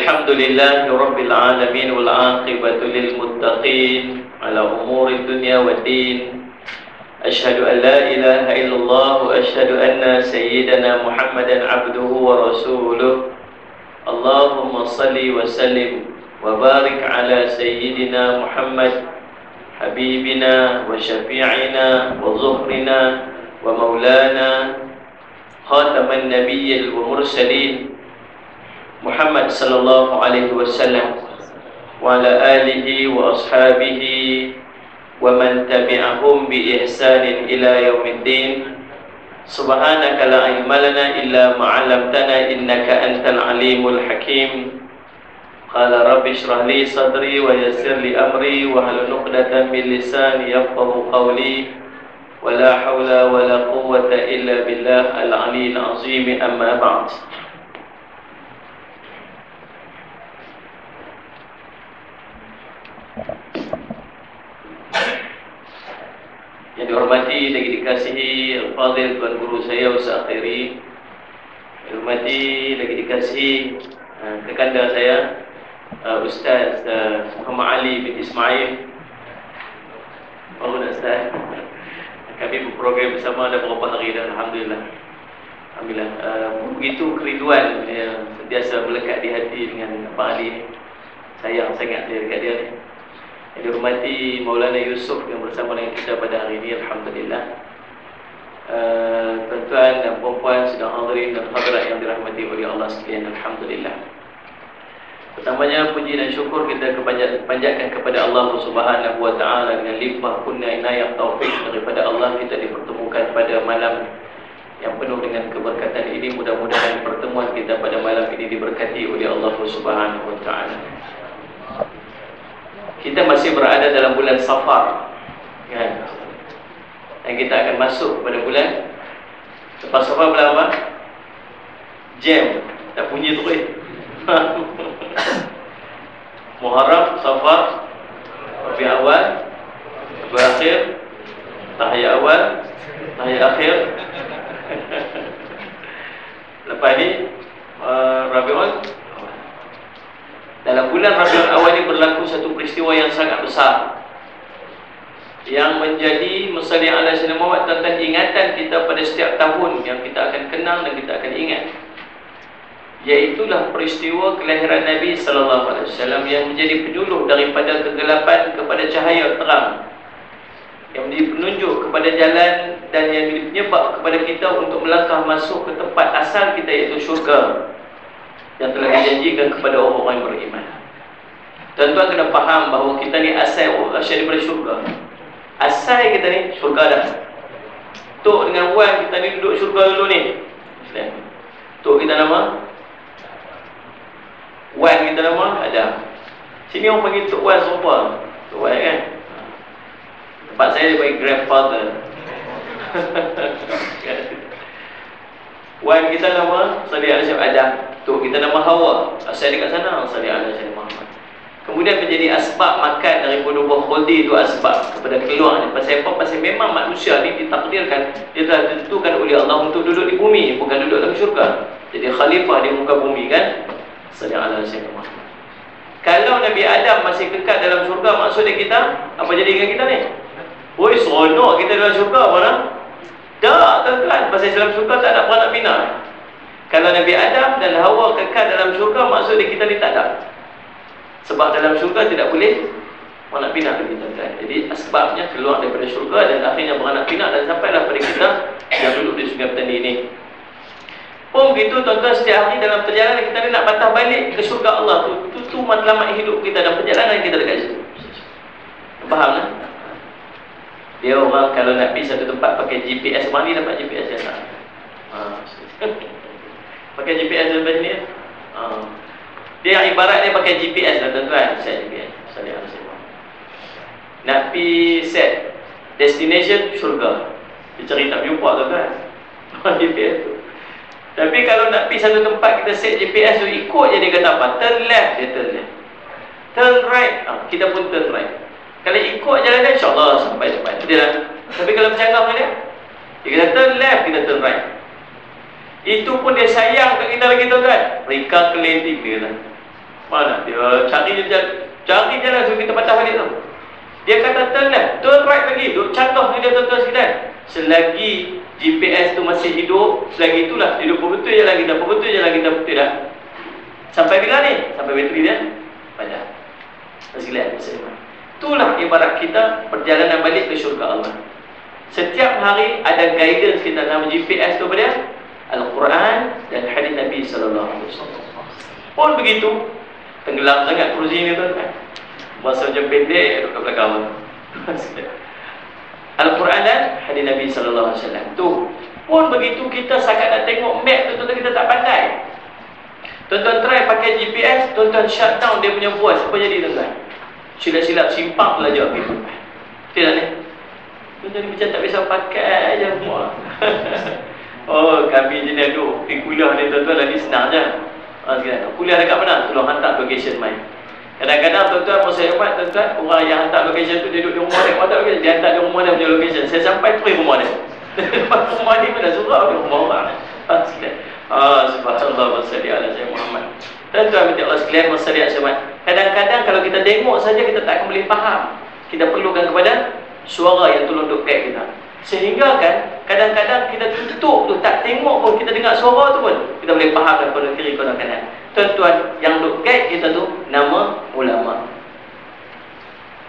الحمد لله رب العالمين والعاقبة للمتقين على أمور الدنيا والدين أشهد أن لا إله إلا الله وأشهد أن سيدنا محمدا عبده ورسوله اللهم صل وسلم وبارك على سيدنا محمد حبيبنا وشفيعنا وظهرنا ومولانا خاتم النبي والمرسلين محمد صلى الله عليه وسلم وعلى آله وأصحابه ومن تبعهم بإحسان إلى يوم الدين سبحانك لا علم لنا إلا ما علمتنا إنك أنت العليم الحكيم قال رب اشرح لي صدري ويسر لي أمري واحلل عقدة من لساني يفقهوا قولي ولا حول ولا قوة إلا بالله العلي العظيم أما بعد. Yang dihormati dan dikasihi Al-Fadhil Tuan Guru saya Ustaz Khairi, dihormati dan dikasihi kekanda saya Ustaz Muhammad Ali bin Ismail. Ustaz, kami berprogram bersama dah beberapa hari dah, Alhamdulillah. Alhamdulillah. Begitu kerinduan yang sentiasa melekat di hati dengan Pak Ali. Sayang sangat saya dekat dia ni. Yang dihormati Maulana Yusuf yang bersama dengan kita pada hari ini, Alhamdulillah. Tuan-tuan dan puan-puan sedang hadirin dan hadirat yang dirahmati oleh Allah sekalian, Alhamdulillah. Pertamanya puji dan syukur kita panjatkan kepada Allah Subhanahu wa taala dengan limpah kurnia inayah taufik daripada Allah kita dipertemukan pada malam yang penuh dengan keberkatan ini. Mudah-mudahan pertemuan kita pada malam ini diberkati oleh Allah Subhanahu wa taala. Kita masih berada dalam bulan Safar, kan? Dan kita akan masuk pada bulan lepas Safar bulan apa? Jam, dah bunyi tu Muharram, Safar, Rabi' Awal, Rabi' Akhir, Tahiyya Awal, Tahiyya Akhir. Lepas ni Rabiul. Dalam bulan Rabiul Awal ini berlaku satu peristiwa yang sangat besar, yang menjadi Musalli ala Sayyidina Muhammad tentang ingatan kita pada setiap tahun yang kita akan kenang dan kita akan ingat. Iaitulah peristiwa kelahiran Nabi sallallahu alaihi wasallam yang menjadi penyuluh daripada kegelapan kepada cahaya terang, yang menjadi penunjuk kepada jalan dan yang menyebab kepada kita untuk melangkah masuk ke tempat asal kita, iaitu syurga yang telah dijanjikan kepada orang-orang yang beriman. Tuan-tuan kena faham bahawa kita ni asal daripada syurga. Asal kita ni syurga dah. Tok dengan Wan kita ni duduk syurga dulu ni. Tok kita nama Wan, kita nama ada. Sini orang panggil Tok Wan serupa. Tok Wan kan. Tempat saya dia panggil grandfather. Wan kita nama Salih Al-Syam Adam. Tok kita nama Hawa. Asal dekat sana Salih Al-Syam Muhammad. Kemudian menjadi asbab makan daripada buah khuldi itu, asbab kepada keluar. Pasal apa? Pasal memang manusia ni ditakdirkan, dia telah ditentukan oleh Allah untuk duduk di bumi, bukan duduk dalam syurga. Jadi khalifah di muka bumi kan. Salih Al-Syam Muhammad. Kalau Nabi Adam masih kekal dalam syurga, maksudnya kita apa jadi dengan kita ni? Oi, seronok kita dalam syurga mana? Tak, tuan-tuan. Pasal dalam syurga tak ada beranak pinak. Kalau Nabi Adam dan Hawa kekal dalam syurga, maksudnya kita ni tak ada. Sebab dalam syurga tidak boleh beranak pinak lagi, tuan-tuan. Jadi asbabnya keluar daripada syurga dan akhirnya beranak pinak dan sampailah pada kita yang duduk di Sungai Petani ini. Pun begitu, tuan-tuan, setiap hari dalam perjalanan kita ni nak patah balik ke syurga Allah tu. Itu matlamat hidup kita dan perjalanan kita dekat situ. Faham tak? Dia orang kalau nak pergi satu tempat pakai GPS, mana ni dapat GPS yang tak? Pakai GPS dalam sini. Dia ibarat dia pakai GPS lah, tuan-tuan. Set GPS. Nak pergi set destination syurga. Dia cari tak jumpa, tuan-tuan. GPS tu. Tapi kalau nak pergi satu tempat, kita set GPS tu, ikut je dia kata apa? Turn left, dia turn left. Turn right, kita pun turn right. Kalau ikut jalan dia, insyaAllah sampai cepat. Dia lah. Tapi kalau bercanggah dengan dia kata turn left, kita turn right. Itu pun dia sayang kat kita lagi, tuan-tuan. Recalculating dia kata. Mana dia cari jalan suruh kita patah balik tu. Dia kata turn right lagi, duk contoh dia tuan-tuan sekalian. Selagi GPS tu masih hidup, selagi itulah hidup betul je lah kita, betul je lah kita, betul dah. Sampai bila ni? Sampai bateri dia padam. Sekalian, itulah ibarat kita perjalanan balik ke syurga Allah. Setiap hari ada guidance kita dalam GPS tu pada Al-Quran dan hadis Nabi sallallahu alaihi wasallam. Pun begitu, tenggelam sangat kerusi ni tuan-tuan. Masa macam pendek duduk kat belakang. Al-Quran dan hadis Nabi sallallahu alaihi wasallam. Tu pun begitu, kita sangat nak tengok map tu tuan-tuan, kita tak pandai. Tuan-tuan try pakai GPS, tuan-tuan shut down dia punya voice, apa jadi tuan-tuan? Silap-silap simpang belajar gitu. Betul tak ni? Tuan-tuan macam tak biasa pakai je semua. Oh, kami jenis tu pergi kuliah ni tuan-tuan lagi senang je. Kuliah dekat mana? Tolong hantar location main. Kadang-kadang tuan-tuan masa hebat tuan-tuan, orang yang hantar location tu dia duduk di rumah dia, hantar location, dia hantar di rumah dia punya location. Saya sampai terus rumah dia. Rumah dia mana surau di rumah orang. Subhanallah wa salli ala sayyidina Muhammad. Tuan-tuan minta Allah sekalian wasaliat selamat. Kadang-kadang kalau kita tengok saja kita tak akan boleh faham. Kita perlukan kepada suara yang tolong duk guide kita. Sehingga kan kadang-kadang kita tutup tu, tak tengok pun, kita dengar suara tu pun kita boleh faham daripada kiri kanan kanan. Tuan-tuan, yang duk guide kita tu nama ulama.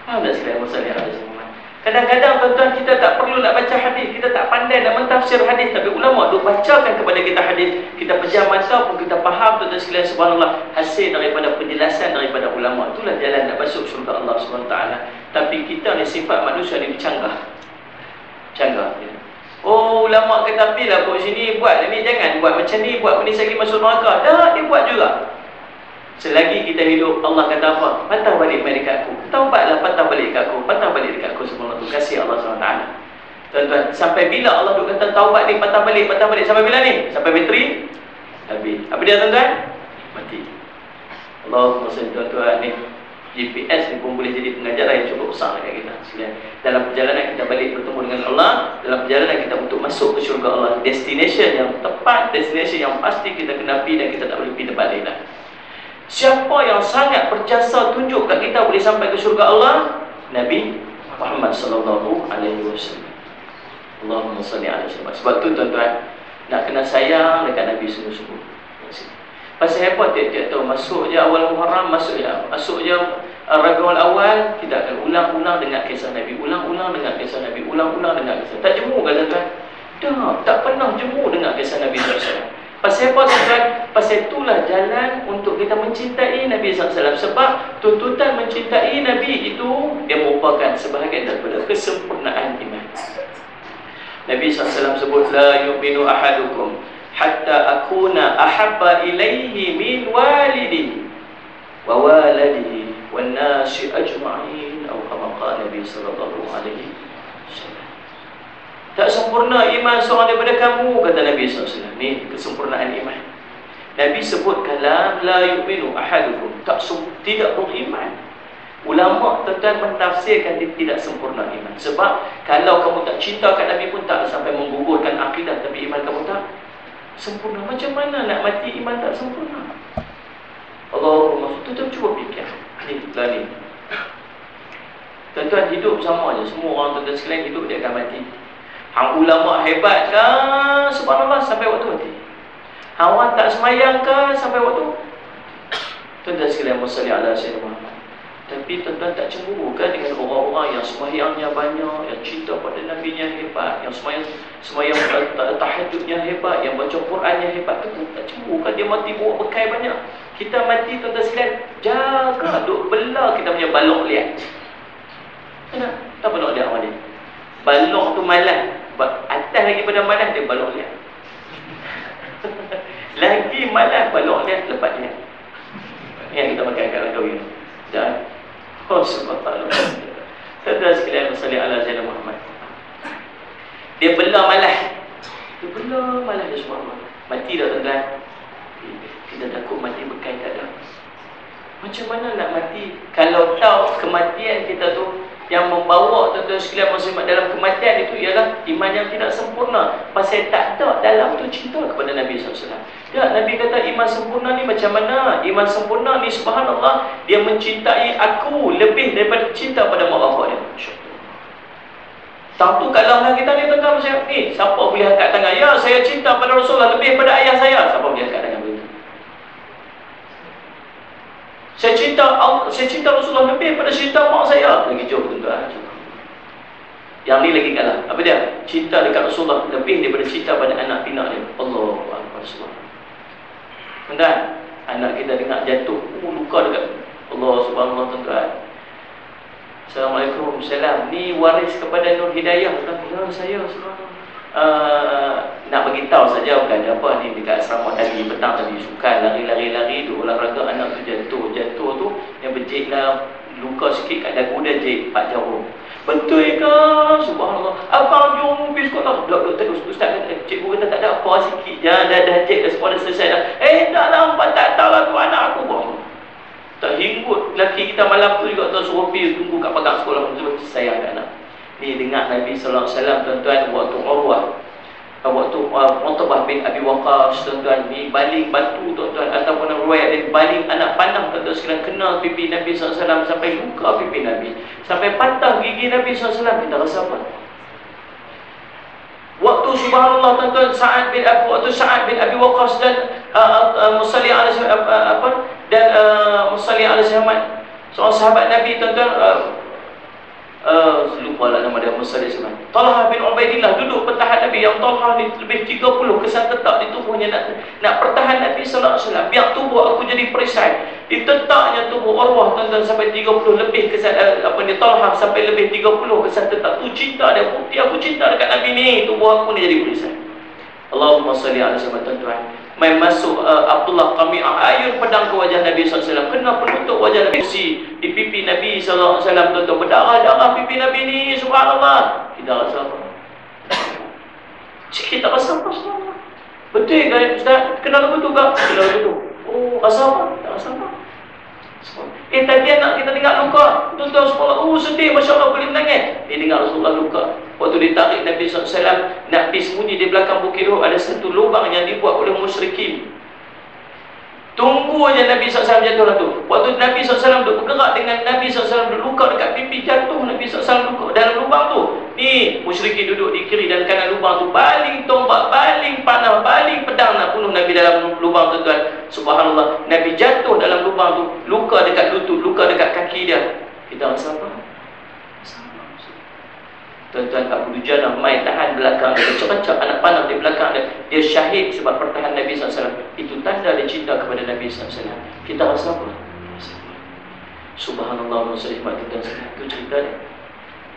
Faham tak sekalian wasaliat ala sayyidina Muhammad? Kadang-kadang tuan-tuan kita tak perlu nak baca hadis, kita tak pandai nak mentafsir hadis, tapi ulama duk bacakan kepada kita hadis, kita pejam mata pun kita faham tuan-tuan sekalian, subhanallah, hasil daripada penjelasan daripada ulama. Itulah jalan nak masuk syurga Allah SWT. Tapi kita ni sifat manusia ni bercanggah. Canggah. Oh, ulama kata apilah kat sini buat ni, jangan buat macam ni, buat ni lagi masuk neraka. Dah, dia buat juga. Selagi kita hidup, Allah kata apa? Patah balik dekat aku. Taubatlah, patah balik dekat aku. Patah balik dekat aku sebelum tu. Kasih Allah SWT. Tuan-tuan, sampai bila Allah duk kata taubat ni, patah balik, patah balik? Sampai bila ni? Sampai bateri habis. Apa dia tuan-tuan? Mati. Allahumma salli tuan-tuan ni. GPS ni pun boleh jadi pengajaran yang cukup besar dekat kita sekalian. Dalam perjalanan kita balik bertemu dengan Allah, dalam perjalanan kita untuk masuk ke syurga Allah, destination yang tepat, destination yang pasti kita kena pergi dan kita tak boleh pergi tempat lain lah. Siapa yang sangat berjasa tunjuk kat kita boleh sampai ke syurga Allah? Nabi Muhammad sallallahu alaihi wasallam. Allahumma salli alaihi wasallam. Sebab tu tuan-tuan, nak kena sayang dekat Nabi sungguh-sungguh. Pasal hebat tiap-tiap tahun masuk je awal Muharram, masuk je Rabiul Awal, kita akan ulang-ulang dengar kisah Nabi, ulang-ulang dengar kisah Nabi, ulang-ulang dengar kisah. Tak jemu ke tuan-tuan? Dah, tak pernah jemu dengar kisah Nabi SAW. Pasal apa tuan-tuan? Pasal itulah jalan untuk kita mencintai Nabi SAW. Sebab tuntutan mencintai Nabi itu, dia merupakan sebahagian daripada kesempurnaan iman. Nabi SAW sebut, la yu'minu ahadukum hatta akuna ahabba ilaihi min walidi wa waladihi wan nasi ajma'in, atau kama qala Nabi sallallahu alaihi wasallam. Tak sempurna iman seorang daripada kamu, kata Nabi SAW. Ni kesempurnaan iman. Nabi sebut kalam la yu'minu ahadukum, tidak beriman. Ulama tuan-tuan mentafsirkan dia tidak sempurna iman. Sebab kalau kamu tak cinta kat Nabi pun tak sampai menggugurkan akidah, tapi iman kamu tak sempurna. Macam mana nak mati iman tak sempurna? Allahumma, tuan-tuan cuba fikir. Ni. Tuan-tuan hidup sama je. Semua orang tuan-tuan sekalian hidup dia akan mati. Hang ulama hebat ke? Subhanallah, sampai waktu mati. Hang orang tak semayang ke? Sampai waktu. Tuan-tuan sekalian, salli ala sayyidina Muhammad. Tapi tuan-tuan tak cemburu kan dengan orang-orang yang sembahyangnya banyak, yang cinta pada Nabi-Nya hebat, yang sembahyang tahajudnya hebat, yang baca Qurannya hebat. Tuan-tuan tak cemburu kan dia mati bawa bekai banyak? Kita mati tuan-tuan sekalian, jaga duk belah kita punya balok liat. Kenapa? Tak balok liat awal ni. Balok tu malas. Atas lagi pada malas dia balok liat. Lagi malas balok liat lepas liat. Yang kita makan kat kahwin. Dan oh subhanallah. Tuan-tuan sekalian, salli ala sayyidina Muhammad. Dia belah malas. Dia belah malas dia subhanallah. Mati dah tuan-tuan. Kita takut mati bekai tak ada. Macam mana nak mati? Kalau tahu kematian kita tu yang membawa tuan-tuan sekalian muslimat dalam kematian itu ialah iman yang tidak sempurna. Pasal tak ada dalam tu cinta kepada Nabi SAW. Tak, Nabi kata iman sempurna ni macam mana? Iman sempurna ni subhanallah, dia mencintai aku lebih daripada cinta pada mak bapak dia. Satu kalahlah kita ni tuan-tuan muslimat ni. Siapa boleh angkat tangan? Ya, saya cinta pada Rasulullah lebih daripada ayah saya. Siapa boleh angkat tangan begitu? Saya cinta Rasulullah lebih pada cinta mak saya. Lagi jauh tuan-tuan. Yang ni lagi kalah. Apa dia? Cinta dekat Rasulullah lebih daripada cinta pada anak pinak dia. Allahu Akbar. Tuan-tuan, anak kita dengar jatuh, luka dekat Allah subhanallah tuan-tuan. Assalamualaikum. Salam. Ni waris kepada Nur Hidayah. Ya saya subhanallah. Nak bagi tahu saja bukan apa ni, dekat asrama tadi petang tadi sukan lari tu olahraga, anak tu jatuh tu yang berjek lah, luka sikit kat dagu dia, jek 4 jarum. Betul ke? Subhanallah. Abang jom pergi sekolah. Doktor ustaz kata, cikgu kata tak ada apa, sikit je, dah jek dah, semua dah selesai dah. Dah lambat, tak tahu lah tu anak aku pun. Tak hinggut lelaki kita malam tu juga tuan suruh pergi tunggu kat pagar sekolah, betul sayang kat anak. Ni dengar Nabi sallallahu alaihi wasallam tuan-tuan, waktu Urwah, waktu Utbah bin Abi Waqqas tuan-tuan, ni baling batu tuan-tuan, ataupun riwayat dia baling anak panah tuan-tuan sekalian, kena pipi Nabi sallallahu alaihi wasallam sampai luka pipi Nabi, sampai patah gigi Nabi sallallahu alaihi wasallam. Kita rasa apa? Waktu subhanallah tuan-tuan, Sa'ad bin Abi Waqqas dan Musalli alaihi Muhammad, seorang sahabat Nabi tuan-tuan, lupa lah nama dia, Musalli alaihi Talha bin Ubaidillah duduk pertahan Nabi. Yang Talha ni lebih 30 kesan tetap di tubuhnya nak pertahan Nabi sallallahu alaihi wasallam. Biar tubuh aku jadi perisai. Ditetapnya tubuh Urwah tuan-tuan sampai 30 lebih kesan Talha sampai lebih 30 kesan tetap. Tu cinta dia, bukti aku cinta dekat Nabi ni, tubuh aku ni jadi perisai. Allahumma salli alaihi wasallam tuan-tuan. Main masuk Abdullah Qami'ah, ayun pedang ke wajah Nabi SAW, kena penutup wajah Nabi di pipi Nabi SAW tuan-tuan, berdarah-darah pipi Nabi ni, subhanallah. Kita rasa apa? Kita rasa apa? Betul ke Ustaz? Kenal betul ke? Kenal betul. Oh, rasa apa? Tak rasa apa? Tadi anak kita dengar luka, tuan-tuan sekolah, sedih, Masya Allah, boleh menangis. Dia dengar Rasulullah luka. Waktu ditarik Nabi SAW nak pergi sembunyi di belakang Bukit Uhud, ada satu lubang yang dibuat oleh musyrikin. Tunggu aja Nabi SAW jatuh lah tu. Waktu Nabi SAW duduk bergerak dengan Nabi SAW duduk luka dekat pipi, jatuh Nabi SAW luka dalam lubang tu. Ni musyrikin duduk di kiri dan kanan lubang tu, baling tombak, baling panah, baling pedang nak bunuh Nabi dalam lubang tu tuan. Subhanallah, Nabi jatuh dalam lubang tu, luka dekat lutut, luka dekat kaki dia. Kita rasa apa? Tuan-tuan, Abu Dujana main tahan belakang dia, kecak-kecak anak panah di belakang dia. Dia syahid sebab pertahan Nabi SAW. Itu tanda dia cinta kepada Nabi SAW. Kita rasa apa? Subhanallah, muslimah tuan-tuan sekalian. Itu cerita dia.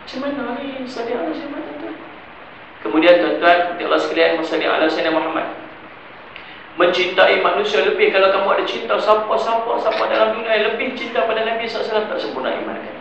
Macam mana ni? Salih ala Sayyidina tuan-tuan. Kemudian tuan-tuan, Allah sekalian, salih ala Sayyidina Muhammad. Mencintai manusia lebih. Kalau kamu ada cinta siapa dalam dunia yang lebih cinta pada Nabi SAW, tak sempurna iman kan?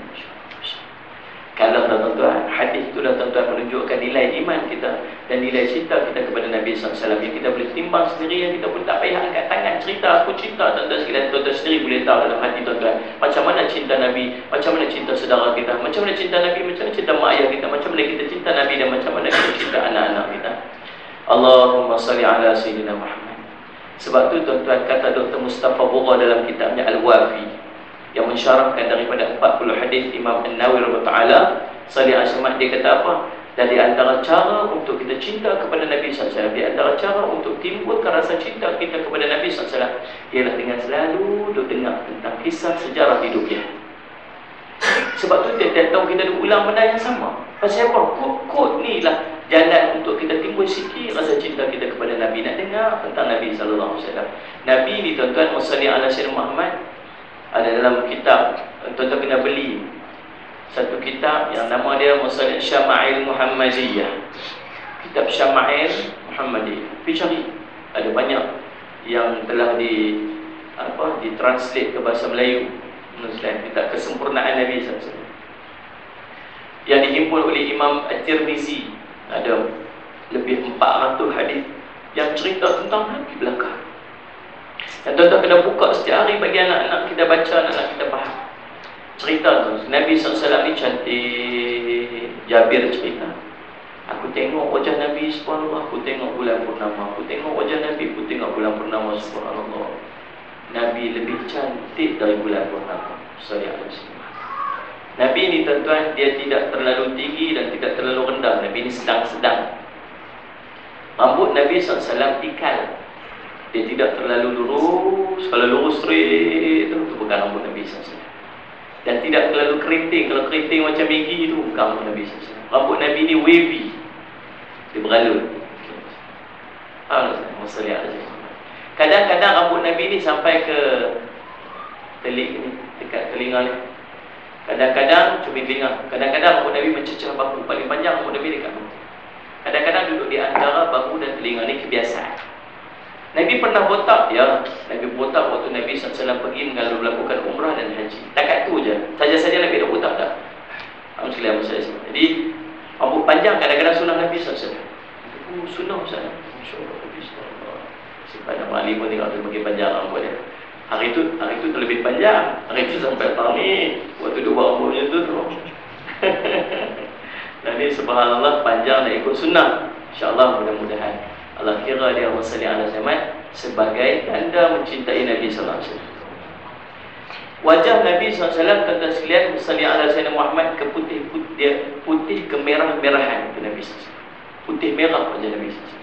Kalau tuan-tuan, hadis itu dah tuan-tuan menunjukkan nilai iman kita dan nilai cinta kita kepada Nabi SAW. Yang kita boleh timbang sendiri, yang kita pun tak payah angkat tangan cerita aku cinta tuan-tuan sekalian. Tuan-tuan sendiri boleh tahu dalam hati tuan-tuan macam mana cinta Nabi, macam mana cinta saudara kita, macam mana cinta Nabi, macam mana cinta mak ayah kita, macam mana kita cinta Nabi, dan macam mana kita cinta anak-anak kita. Allahumma salli ala Sayyidina Muhammad. Sebab tu tuan-tuan, kata Dr. Mustafa Bugha dalam kitabnya Al-Wafi yang mensyarahkan daripada 40 hadis Imam An-Nawawi rahimahullah, Salih Al-Samad, dia kata apa? Dan di antara cara untuk kita cinta kepada Nabi SAW, di antara cara untuk timbulkan rasa cinta kita kepada Nabi SAW, ialah dengan selalu duk dengar tentang kisah sejarah hidup dia. Sebab tu tiap-tiap tahun kita duk ulang benda yang sama. Pasal apa? Kod ni lah jalan untuk kita timbul sikit rasa cinta kita kepada Nabi. Nak dengar tentang Nabi SAW. Nabi ni tuan-tuan, Salih ala Sayyidina Muhammad, ada dalam kitab, tuan-tuan kena beli satu kitab yang nama dia Musnad Syama'il Muhammadiyah. Kitab Syama'il Muhammadiyah, pergi cari, ada banyak yang telah ditranslate ke bahasa Melayu. Kitab Kesempurnaan Nabi SAW yang dihimpun oleh Imam At-Tirmizi. Ada lebih 400 hadis yang cerita tentang Nabi belaka. Dan tuan-tuan kena buka setiap hari bagi anak-anak kita baca, anak-anak kita faham. cerita tu, Nabi SAW ni cantik. Jabir cerita, aku tengok wajah Nabi, subhanallah, aku tengok bulan purnama. Aku tengok wajah Nabi, aku tengok bulan purnama, subhanallah. Nabi lebih cantik dari bulan purnama. Sallallahu alaihi wasallam. Nabi ni tuan-tuan, dia tidak terlalu tinggi dan tidak terlalu rendah. Nabi ni sedang-sedang. Rambut Nabi SAW ikal. Dia tidak terlalu lurus. Kalau lurus straight tu bukan rambut Nabi SAW. Dan tidak terlalu keriting. Kalau keriting macam Maggie tu bukan rambut Nabi SAW. Rambut Nabi ni wavy. Dia beralun. Kadang-kadang rambut Nabi ni sampai ke telik ni, dekat telinga ni. Kadang-kadang cumi telinga. Kadang-kadang rambut Nabi mencecah bahu. Paling panjang rambut Nabi dekat bahu. Kadang-kadang duduk di antara bahu dan telinga ni kebiasaan. Nabi pernah botak, ya. Nabi botak waktu Nabi SAW pergi melakukan umrah dan haji. Takat tu je. Saja-saja Nabi dah botak dah. Alhamdulillah. Jadi rambut panjang kadang-kadang sunnah Nabi SAW. Sunnah Ustaz. Masya-Allah Nabi SAW. Sebab nama Ali pun tengok tu bagi panjang rambut dia. Hari itu terlebih panjang. Hari itu sampai tahun ni. Waktu dia buat rambutnya tu. Nabi subhanallah panjang dan ikut sunnah. InsyaAllah mudah-mudahan Allah kira dia Allah SWT sebagai tanda mencintai Nabi SAW. Wajah Nabi SAW kata sekalian Sallallahu alaihi wasallam Muhammad ke putih kemerah-merahan ke Nabi SAW. Putih merah wajah Nabi SAW.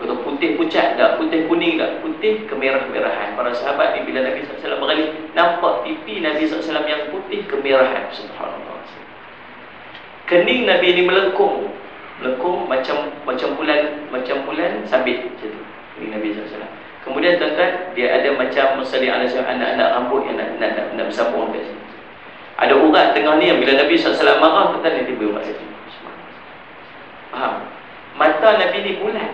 Atau putih pucat tak, putih kuning tak, putih kemerah-merahan. Para sahabat ni bila Nabi SAW beralih, nampak pipi Nabi SAW yang putih kemerahan. Subhanallah. Kening Nabi ni melengkung macam bulan sabit macam tu. Kening Nabi SAW. Kemudian tuan-tuan, dia ada macam anak-anak rambut yang nak bersambung kat sini. Ada urat tengah ni yang bila Nabi SAW marah, tuan-tuan, dia tiba urat sini. Faham? Mata Nabi ni bulat.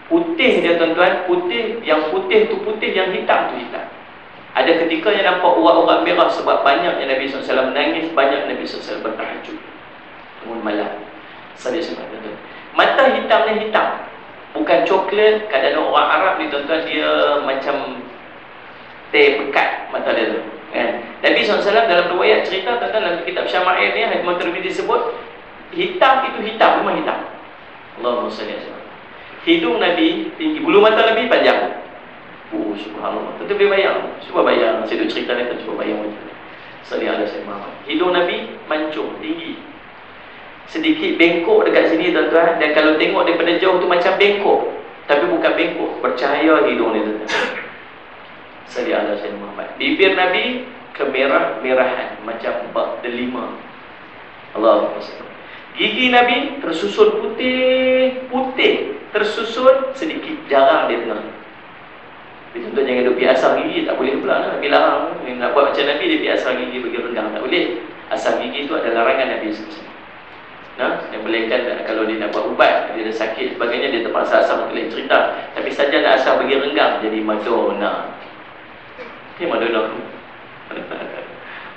Putih dia tuan-tuan, putih yang putih, yang hitam tu hitam. Ada ketika yang nampak urat-urat merah sebab banyaknya Nabi SAW menangis, banyak Nabi SAW bertahajud bangun malam. Tuan-tuan, mata hitamnya hitam, bukan coklat. Kadang orang Arab ni tuan-tuan, dia macam teh pekat mata dia tu, kan? Nabi SAW dalam riwayat cerita tuan-tuan, dalam kitab Syama'il ni Imam Tirmidzi sebut hitam itu hitam, memang hitam. Allahumma salli alaihi wasallam. Hidung Nabi tinggi, bulu mata Nabi panjang. Oh subhanallah. Tentu boleh bayang. Cuba bayang. Saya duk cerita ni, cuba bayang macam ni. Sallallahu alaihi wasallam. Hidung Nabi mancung, tinggi. Sedikit bengkok dekat sini tuan-tuan. Dan kalau tengok daripada jauh tu macam bengkok, tapi bukan bengkok, bercahaya hidung ni tuan-tuan. Sallallahu alaihi wasallam. Bibir Nabi kemerah-merahan macam bak delima. Allahumma salli. Gigi Nabi tersusun putih, tersusun sedikit, jarang dia tengah. Contoh jangan duk pergi asam gigi, tak boleh pula lah. Nabi larang. Nak buat macam Nabi, dia pergi asam gigi bagi renggang, tak boleh. Asam gigi tu ada larangan Nabi SAW. Nah, yang bolehkan kalau dia nak buat ubat, dia ada sakit sebagainya, dia terpaksa asam, boleh cerita. Tapi saja nak asam bagi renggang, jadi Madonna. Ini Madonna.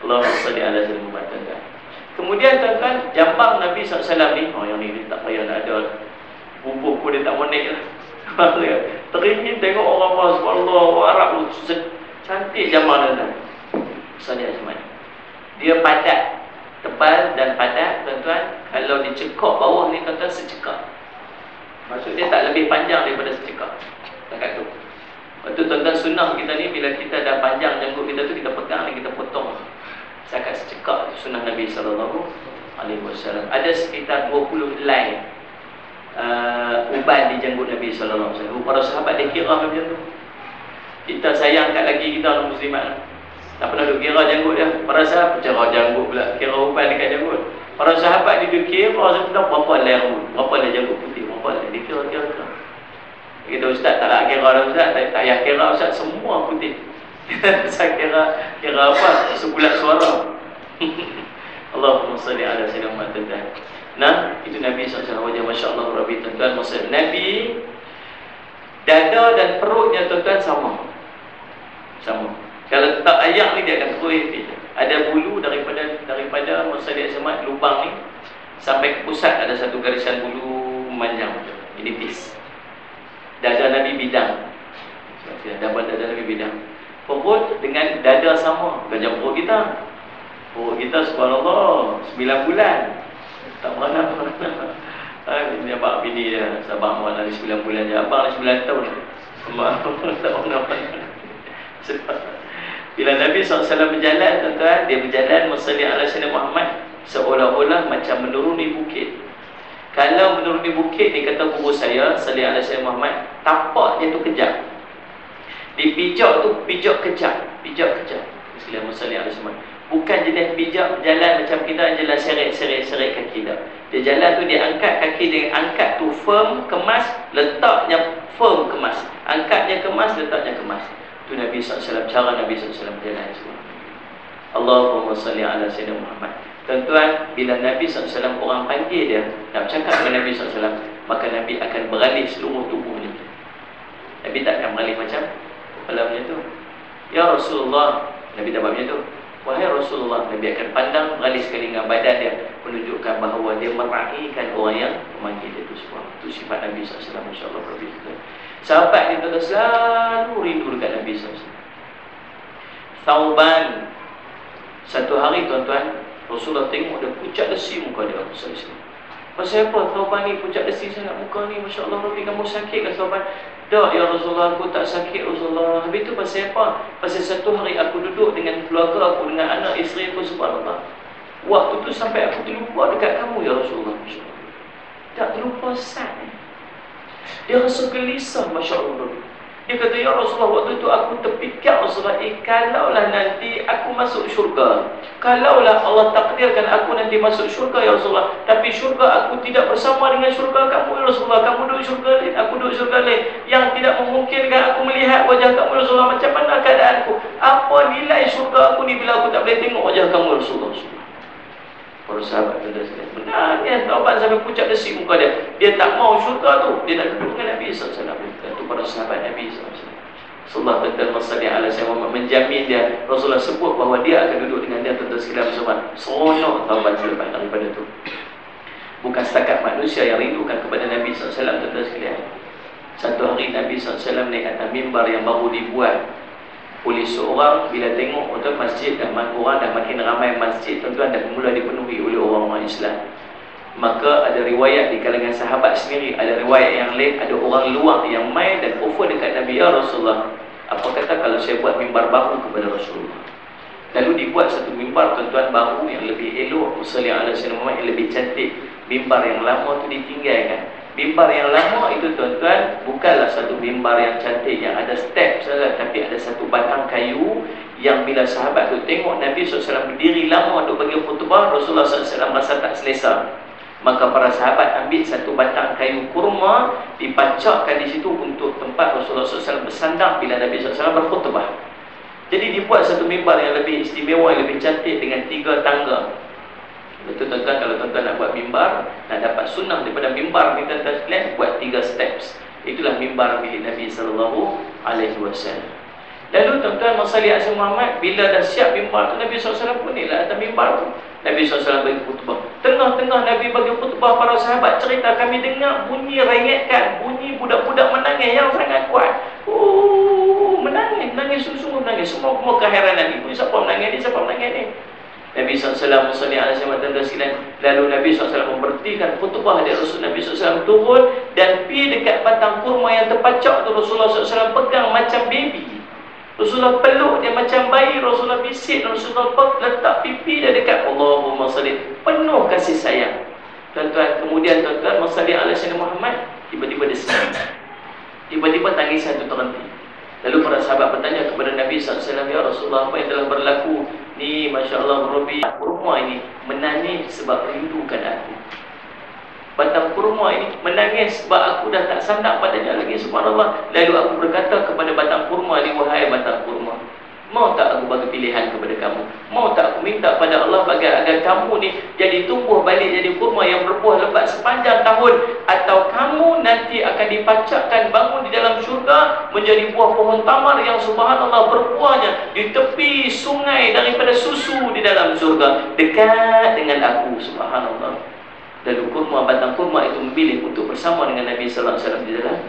Allahumma salli ala sayyidina Muhammad. Kemudian tuan-tuan, jambang Nabi SAW ni, yang ni dia tak payah nak ada bubuk pun, dia tak monek lah. Teringin tengok orang Arab tu cantik jambang tuan-tuan. Sallallahu alaihi wasallam. Dia padat, tebal dan padat tuan-tuan. Kalau dicekak bawah ni tuan-tuan, secekak. Maksud dia tak lebih panjang daripada secekak. Dekat tu. Lepas tu tuan-tuan, sunnah kita ni bila kita dah panjang janggut kita tu, kita pegang dan kita potong seakan secekak. Sunnah Nabi SAW. Ada sekitar 20 helai uban di janggut Nabi SAW. Para sahabat dia kira macam tu. Kita sayang kat lagi kita orang muslimat, tak pernah duk kira janggut dia. Para sahabat cara janggut pula, kira uban dekat janggut. Para sahabat dia duk kira sebenarnya berapa helai rambut, berapa helai janggut putih, berapa helai. Dia kira. Kita ustaz tak nak kira dah ustaz, tak payah kira ustaz, semua putih. Saya kira apa? Sebulat suara. Allahumma salli ala sayyidina Muhammad. Nah, itu Nabi SAW wajah masya-Allah Rabbi tuan-tuan. Maksud Nabi, dada dan perutnya tuan-tuan sama. Kalau tak ayak ni dia akan terus. Ada bulu daripada maksudnya semat lubang ni sampai ke pusat, ada satu garisan bulu memanjang ini nipis. Dada Nabi bidang. Dada Nabi bidang. Perut dengan dada sama, bukan macam perut kita. Perut kita subhanallah 9 bulan. Tak mana-mana. Ini abang bini dia, sabar abang lari 9 bulan je. Abang lari 9 tahun. Abang tak mana-mana. Sebab bila Nabi SAW berjalan, tuan-tuan, dia berjalan Musalli ala Sayyidina Muhammad seolah-olah macam menuruni bukit. Kalau menuruni bukit ni, kata guru saya, Salli ala Sayyidina Muhammad, tapaknya tu kejap. Dipijak tu pijak kejap, pijak kejap. Bismillah Musalli ala Sayyidina Muhammad. Bukan jenis pijak jalan macam kita jalan seret-seret kaki dah. Dia jalan tu dia angkat kaki dia, angkat tu firm, kemas, letaknya firm, kemas. Angkatnya kemas, letaknya kemas. Itu Nabi SAW, cara Nabi SAW berjalan semua. Allahumma salli ala Sayyidina Muhammad. Tuan-tuan, bila Nabi SAW orang panggil dia nak bercakap dengan Nabi SAW, maka Nabi akan beralih seluruh tubuhnya. Nabi tak akan beralih macam kepala macam tu. Ya Rasulullah, Nabi tak buat macam tu. Wahai Rasulullah, Nabi akan pandang beralih sekali dengan badan dia, menunjukkan bahawa dia meraihkan orang yang memanggil dia itu semua. Itu sifat Nabi SAW, insyaAllah. Sahabat dia kata selalu rindu dekat Nabi SAW. Thauban, satu hari tuan-tuan, Rasulullah tengok dia pucat desi muka dia. Pasal apa Thauban ni pucat desi sangat muka ni? Masya Allah, Rabbi, kamu sakit ke Thauban? Tak ya Rasulullah, aku tak sakit Rasulullah. Habis tu pasal apa? Pasal satu hari aku duduk dengan keluarga aku, dengan anak isteri aku, subhanallah. Waktu tu sampai aku terlupa dekat kamu ya Rasulullah. Masya Allah. Tak terlupa sat. Dia rasa gelisah, Masya Allah. Dia kata, ya Rasulullah, waktu itu aku terfikir Rasulullah, kalaulah nanti aku masuk syurga, kalaulah Allah takdirkan aku nanti masuk syurga ya Rasulullah, tapi syurga aku tidak bersama dengan syurga kamu ya Rasulullah. Kamu duduk syurga lain, aku duduk syurga lain, yang tidak memungkinkan aku melihat wajah kamu ya Rasulullah. Macam mana keadaanku? Apa nilai syurga aku ni bila aku tak boleh tengok wajah kamu ya Rasulullah? Para sahabat kata sekalian, benar ni Thauban sampai pucat desi muka dia. Dia tak mau syurga tu, dia nak duduk dengan Nabi SAW. Itu para sahabat Nabi SAW. Rasulullah tentang masalah ala saya menjamin dia. Rasulullah sebut bahawa dia akan duduk dengan dia tentang sekalian bersama. Seronok Thauban selepas daripada tu. Bukan setakat manusia yang rindukan kepada Nabi SAW tentang sekalian. Satu hari Nabi SAW naik atas mimbar yang baru dibuat oleh seorang. Bila tengok tuan masjid dan orang dah makin ramai masjid, tuan-tuan dah mula dipenuhi oleh orang-orang Islam. Maka ada riwayat di kalangan sahabat sendiri, ada riwayat yang lain, ada orang luar yang main dan offer dekat Nabi, ya Rasulullah, apa kata kalau saya buat mimbar baru kepada Rasulullah? Lalu dibuat satu mimbar tuan-tuan baru yang lebih elok, Musalli ala Sayyidina Muhammad, yang lebih cantik. Mimbar yang lama tu ditinggalkan. Mimbar yang lama itu tuan-tuan bukanlah satu mimbar yang cantik yang ada step saja, tapi ada satu batang kayu yang bila sahabat tu tengok Nabi SAW berdiri lama untuk bagi khutbah, Rasulullah SAW rasa tak selesa. Maka para sahabat ambil satu batang kayu kurma, dipacakkan di situ untuk tempat Rasulullah SAW bersandar bila Nabi SAW berkhutbah. Jadi dibuat satu mimbar yang lebih istimewa, yang lebih cantik dengan 3 tangga. Betul tuan-tuan, kalau tuan-tuan nak buat mimbar, nak dapat sunnah daripada mimbar ni tuan-tuan sekalian, buat 3 steps. Itulah mimbar milik Nabi SAW. Lalu tuan-tuan, Musalli ala Sayyidina Muhammad, bila dah siap mimbar tu, Nabi SAW pun ni lah atas mimbar tu. Nabi SAW bagi khutbah. Tengah-tengah Nabi bagi khutbah, para sahabat cerita, kami dengar bunyi rengetkan, bunyi budak-budak menangis yang sangat kuat. Menangis, sungguh-sungguh menangis. Semua keheranan ni. Siapa menangis ni? Siapa menangis ni? Nabi SAW Musalli ala Sayyidina Muhammad. Lalu Nabi SAW memberhentikan khutbah dia. Rasul Nabi SAW turun dan pergi dekat batang kurma yang terpacak tu. Rasulullah SAW pegang macam baby. Rasulullah peluk dia macam bayi. Rasulullah bisik, Rasulullah letak pipi dia dekat Allahumma salli, penuh kasih sayang. Tuan-tuan, kemudian tuan-tuan, Musalli ala Sayyidina Muhammad, tiba-tiba dia sedih. Tiba-tiba tangisan itu terhenti. Lalu para sahabat bertanya kepada Nabi SAW, ya Rasulullah, apa yang telah berlaku ni? Masya Allah, Rabbi, kurma ini menangis sebab rindukan aku. Batang kurma ini menangis sebab aku dah tak sandar padanya lagi, subhanallah. Lalu aku berkata kepada batang kurma ini, wahai batang kurma, mau tak aku bagi pilihan kepada kamu? Mau tak aku minta pada Allah agar kamu ni jadi tumbuh balik jadi kurma yang berbuah lebat sepanjang tahun, atau kamu nanti akan dipacakkan bangun di dalam syurga menjadi buah pohon tamar yang subhanallah berbuahnya di tepi sungai daripada susu di dalam syurga, dekat dengan aku, subhanallah. Lalu batang kurma itu memilih untuk bersama dengan Nabi SAW di dalam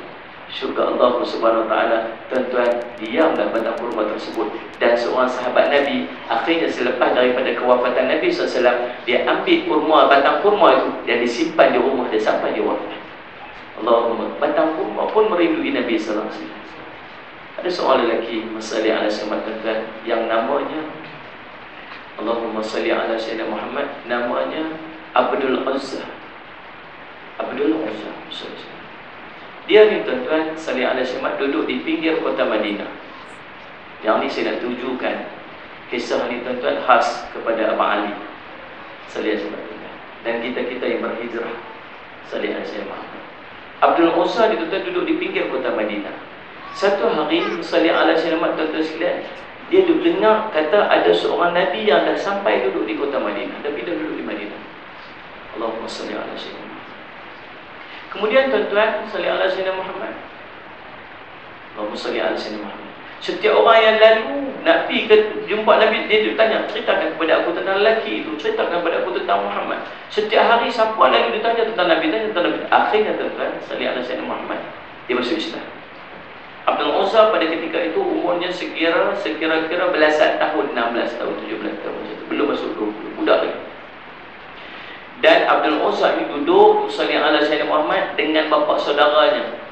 syurga Allah Subhanahu Wa Taala. Tuan-tuan, diamlah batang kurma tersebut. Dan seorang sahabat Nabi, akhirnya selepas daripada kewafatan Nabi SAW, dia ambil kurma, batang kurma itu, dan disimpan di rumah dia sampai dia wafat. Allahumma, batang kurma pun merindui Nabi SAW. Ada seorang lelaki, masalli ala sayyidina tuan-tuan, yang namanya, Allahumma salli ala sayyidina Muhammad, namanya Abdul Uzza. Abdul Uzza. Dia ni tuan-tuan, salli ala sayyidina, duduk di pinggir kota Madinah. Yang ni saya nak tujukan kisah ni tuan-tuan khas kepada Abang Ali, salli ala sayyidina, dan kita-kita yang berhijrah, salli ala sayyidina Muhammad. Abdul Uzza ni tuan-tuan duduk di pinggir kota Madinah. Satu hari, salli ala sayyidina, tuan-tuan sekalian, dia dengar kata ada seorang Nabi yang dah sampai duduk di kota Madinah. Nabi dah duduk di Madinah. Allahumma salli ala sayyidina. Kemudian tuan-tuan, salli ala sayyidina Muhammad. Allahumma salli ala sayyidina Muhammad. Setiap orang yang lalu nak pergi ke jumpa Nabi, dia tanya, ceritakan kepada aku tentang lelaki itu, ceritakan kepada aku tentang Muhammad. Setiap hari siapa lalu dia tanya tentang Nabi, tanya tentang Nabi. Akhirnya tuan-tuan, salli ala sayyidina Muhammad, dia masuk Islam. Abdul Uzza pada ketika itu umurnya sekira-kira belasan tahun, 16 tahun, 17 tahun, belum masuk 20, budak lagi. Dan Abdul Uzza ini duduk salli ala sayyidina Muhammad dengan bapa saudaranya.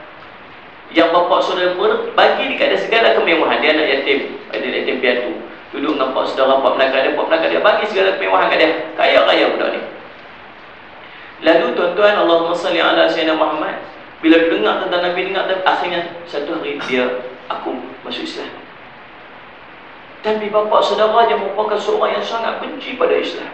Yang bapa saudara bagi dekat dia segala kemewahan. Dia anak yatim, ada yatim piatu. Duduk dengan pak saudara, pak melaka dia, bagi segala kemewahan kat dia. Kaya-kaya budak ni. Lalu tuan-tuan, Allahumma salli ala sayyidina Muhammad, bila dengar tentang Nabi, akhirnya satu hari aku masuk Islam. Tapi bapa saudara dia merupakan seorang yang sangat benci pada Islam.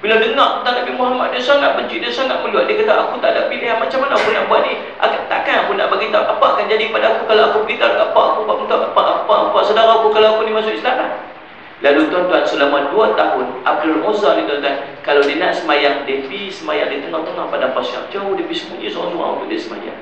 Bila dengar tentang Nabi Muhammad, dia sangat benci, dia sangat meluat. Dia kata, aku tak ada pilihan, macam mana aku nak buat ni? Takkan aku nak beritahu apa akan jadi pada aku kalau aku beritahu apa aku apa saudara aku kalau aku ni masuk Islam. Lalu tuan-tuan, selama 2 tahun Abdul Uzza ni tuan-tuan, kalau dia nak semayang, dia pergi semayang di tengah-tengah padang pasir. Jauh dia pergi sembunyi seorang-seorang untuk dia semayang.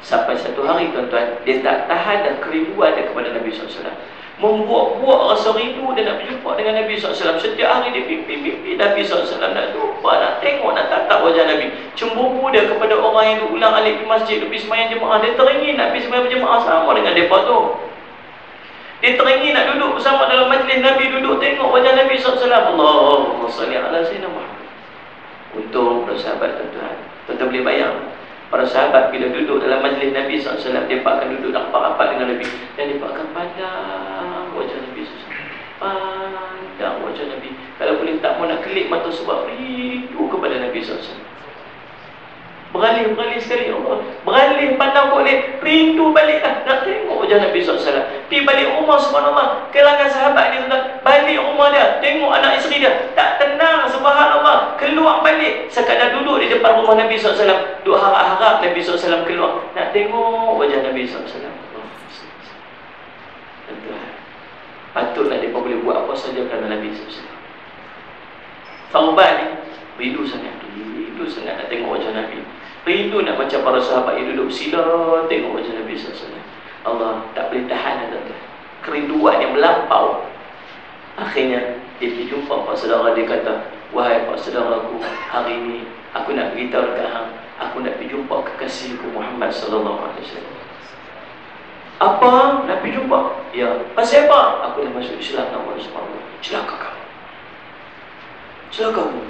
Sampai satu hari tuan-tuan, dia tak tahan dah kerinduan dia kepada Nabi SAW. Membuat-buat rasa rindu dia nak berjumpa dengan Nabi SAW. Setiap hari dia mimpi Nabi SAW, nak jumpa, nak tengok, nak tatap wajah Nabi. Cemburu dia kepada orang yang ulang alik di masjid, pergi semayang jemaah. Dia teringin nak pergi semayang berjemaah sama dengan mereka tu. Dia teringin nak duduk bersama dalam majlis Nabi, duduk tengok wajah Nabi SAW. Allahumma salli ala sayyidina Muhammad. Untuk para sahabat tuan-tuan, tuan-tuan boleh bayang, para sahabat bila duduk dalam majlis Nabi SAW, dia akan duduk rapat-rapat dengan Nabi, dan dia akan pandang wajah Nabi SAW. Pandang wajah Nabi. Kalau boleh tak mau nak kelip mata sebab rindu kepada Nabi SAW. Beralih sekali Allah. Beralih pandang boleh, rindu balik lah, nak tengok wajah Nabi SAW. Pergi balik rumah, subhanallah, kelangan sahabat dia tuan, balik rumah dia, tengok anak isteri dia, tak tenang, subhanallah. Keluar balik, sekadar duduk di depan rumah Nabi SAW, duk harap-harap Nabi SAW keluar, nak tengok wajah Nabi SAW. Patutlah mereka boleh buat apa saja kerana Nabi SAW. Taubat ni rindu sangat nak tengok wajah Nabi. Rindu nak macam para sahabat yang duduk sila tengok wajah Nabi SAW. Allah tak boleh tahan dah, kerinduan yang melampau. Akhirnya dia pergi jumpa pak saudara, dia kata, wahai pak saudaraku, hari ini aku nak beritahu dekat hang, aku nak pergi jumpa kekasihku Muhammad sallallahu alaihi wasallam. Apa? Nak pergi jumpa? Ya. Pasal apa? Aku dah masuk Islam nama Allah. Silakan kamu.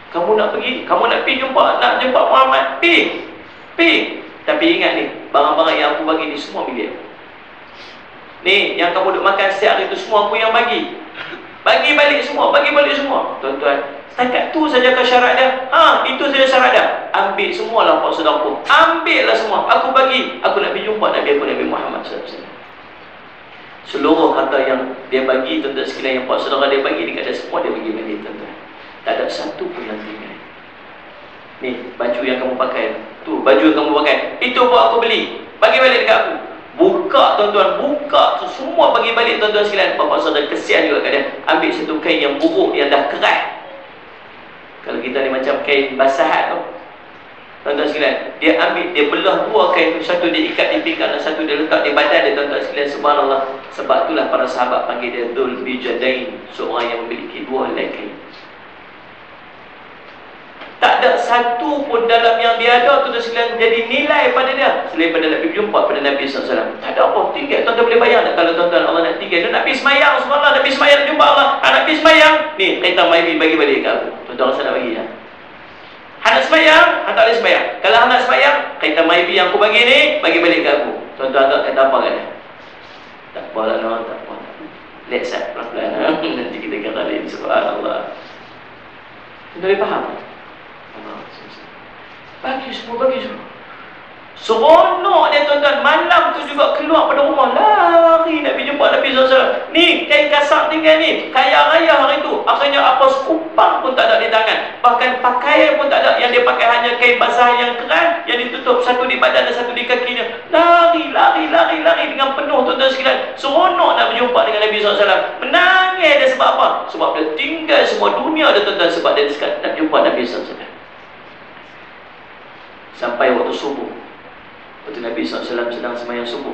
Kamu nak pergi jumpa, nak jumpa Muhammad, pergi. Tapi ingat ni, barang-barang yang aku bagi ni semua milik. Ni yang kamu duk makan setiap hari tu semua aku yang bagi. Bagi balik semua. Tuan-tuan, setakat tu saja ke syarat dia? Itu saja syarat dia. Ambil semualah pak saudaraku. Ambillah semua. Aku bagi. Aku nak pergi jumpa Nabi Muhammad SAW. Seluruh harta yang dia bagi, tuan-tuan sekalian, yang pak saudara dia bagi dekat dia, semua dia bagi balik, tuan-tuan. Tak ada satu pun yang tinggal. Ni baju yang kamu pakai, tu baju yang kamu pakai, itu pun aku beli, bagi balik dekat aku. Buka tuan-tuan, buka tu semua bagi balik, tuan-tuan sekalian. Bapak saudara kesian juga kat dia. Ambil satu kain yang buruk, yang dah kerat. Kalau kita ni macam kain basahat tu, tuan-tuan sekalian, dia ambil, dia belah dua kain tu, satu dia ikat di pinggang dan satu dia letak di badan dia, tuan-tuan sekalian. Subhanallah. Sebab itulah para sahabat panggil dia Dzul Bijadain, seorang yang memiliki dua helai kain. Tak ada satu pun dalam yang dia ada tuan-tuan sekalian jadi nilai pada dia selain pada nak pergi jumpa pada Nabi SAW. Tak ada apa. Tinggal tuan-tuan boleh bayang tak kalau tuan-tuan Allah nak tinggal. Dia nak pergi semayang semalam, nak pergi semayang jumpa Allah. Nak pergi semayang, ni kereta Myvi bagi balik kat aku. Tuan-tuan rasa nak bagi ya? Nak semayang, tak boleh semayang. Kalau nak semayang, kereta Myvi yang aku bagi ni bagi balik kat aku. Tuan-tuan agak kata apa kan? Tak apa lah, no, tak apa. Let's set pelan-pelan. Nanti kita kata lain. Subhanallah. Tuan-tuan boleh faham? Bagi semua, bagi semua. Seronok dia tuan-tuan. Malam tu juga keluar pada rumah, lari nak pergi jumpa Nabi SAW. Ni kain kasar tinggal ni, kaya raya hari tu. Akhirnya apa sekupang pun tak ada di tangan. Bahkan pakaian pun tak ada. Yang dia pakai hanya kain basah yang keran, yang ditutup satu di badan dan satu di kakinya. Lari dengan penuh tuan-tuan sekalian. Seronok nak berjumpa dengan Nabi SAW. Menangis dia sebab apa? Sebab dia tinggal semua dunia dia tuan-tuan. Sebab dia nak jumpa Nabi SAW. Sampai waktu subuh, waktu Nabi SAW sedang sembahyang subuh,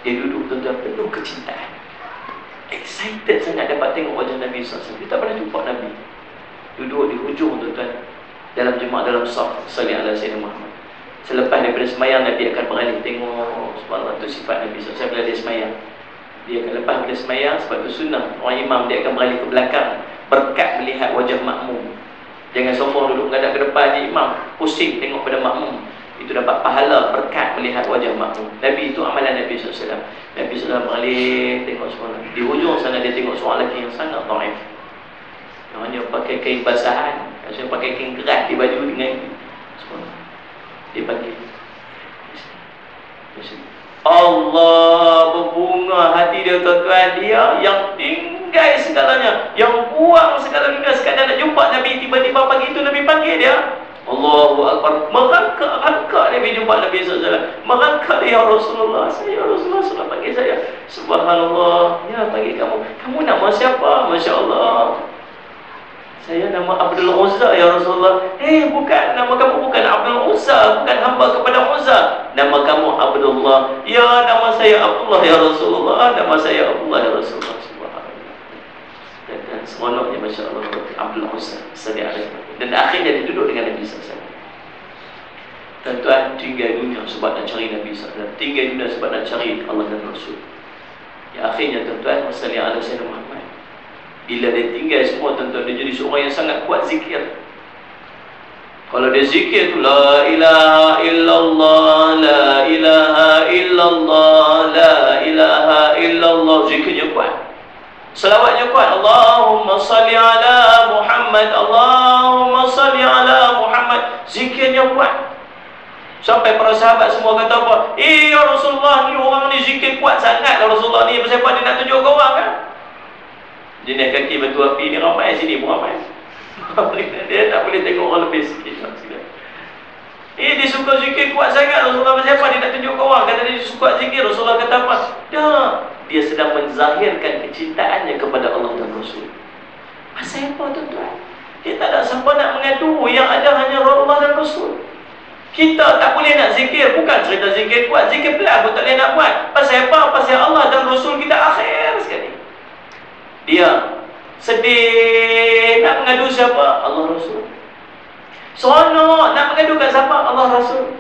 dia duduk tuan-tuan penuh kecintaan, excited sangat dapat tengok wajah Nabi SAW. Dia tak pernah jumpa Nabi. Duduk di hujung tuan-tuan dalam jemaah dalam saf, salli ala Sayyidina Muhammad. Selepas daripada sembahyang, Nabi akan beralih tengok. Subhanallah, tu sifat Nabi SAW bila dia sembahyang. Dia akan lepas bila sembahyang, sebab tu sunnah orang imam, dia akan beralih ke belakang berkat melihat wajah makmum. Jangan sombong duduk menghadap ke depan je imam, pusing tengok pada makmum. Itu dapat pahala berkat melihat wajah makmum. Nabi itu amalan Nabi SAW. Nabi SAW beralih tengok semua. Di hujung sana dia tengok seorang lelaki yang sangat dhaif, yang hanya pakai kain basahan, yang pakai kain keras di baju dengan semua. Dia panggil, Allah berbunga hati dia tuan-tuan. Dia yang tinggal segalanya, yang buang segala-galanya sekadar nak jumpa Nabi. Tiba-tiba pagi itu Nabi panggil dia. Allahu Akbar. Merangkak Nabi jumpa Nabi SAW. Merangkak dia, ya Rasulullah, saya Rasulullah sudah panggil saya. Subhanallah. Ya, panggil kamu. Kamu nama siapa? Masya Allah. Saya nama Abdul Uzza ya Rasulullah. Bukan, nama kamu bukan Abdul Uzza, bukan hamba kepada Uzza. Nama kamu Abdullah. Ya, nama saya Abdullah ya Rasulullah. Nama saya Abdullah ya Rasulullah. Subhanallah. Dan seronoknya Masya Allah Abdul Uzza. Dan akhirnya dia duduk dengan Nabi SAW. Tuan-tuan, tinggal dunia sebab nak cari Nabi SAW. Tinggal dunia sebab nak cari Allah dan Rasul. Ya, akhirnya tuan-tuan, wassalam ala Sayyidina Muhammad. Bila dia tinggal semua tuan-tuan, dia jadi seorang yang sangat kuat zikir. Kalau dia zikir tu la ilaha illallah, la ilaha illallah, la ilaha illallah, zikirnya kuat, selawatnya kuat. Allahumma salli ala Muhammad, Allahumma salli ala Muhammad, zikirnya kuat. Sampai para sahabat semua kata apa? Ya Rasulullah, ni orang ni zikir kuat sangat lah Rasulullah ni. Pasal apa dia nak tunjuk ke orang kan? Jenis kaki batu api ni ramai sini pun ramai. Dia tak boleh tengok orang lebih sikit. Dia suka zikir kuat sangat Rasulullah. Pasal apa dia nak tunjuk ke orang? Kata dia suka zikir. Rasulullah kata apa? Dia sedang menzahirkan kecintaannya kepada Allah dan Rasul. Pasal apa tuan-tuan? Dia tak ada siapa nak mengadu. Yang ada hanya Allah dan Rasul. Kita tak boleh nak zikir. Bukan cerita zikir kuat, zikir pelan pun tak boleh nak buat. Pasal apa? Pasal Allah dan Rasul kita akhir sekali. Dia sedih nak mengadu siapa? Allah Rasul. Seronok nak mengadu kat siapa? Allah Rasul.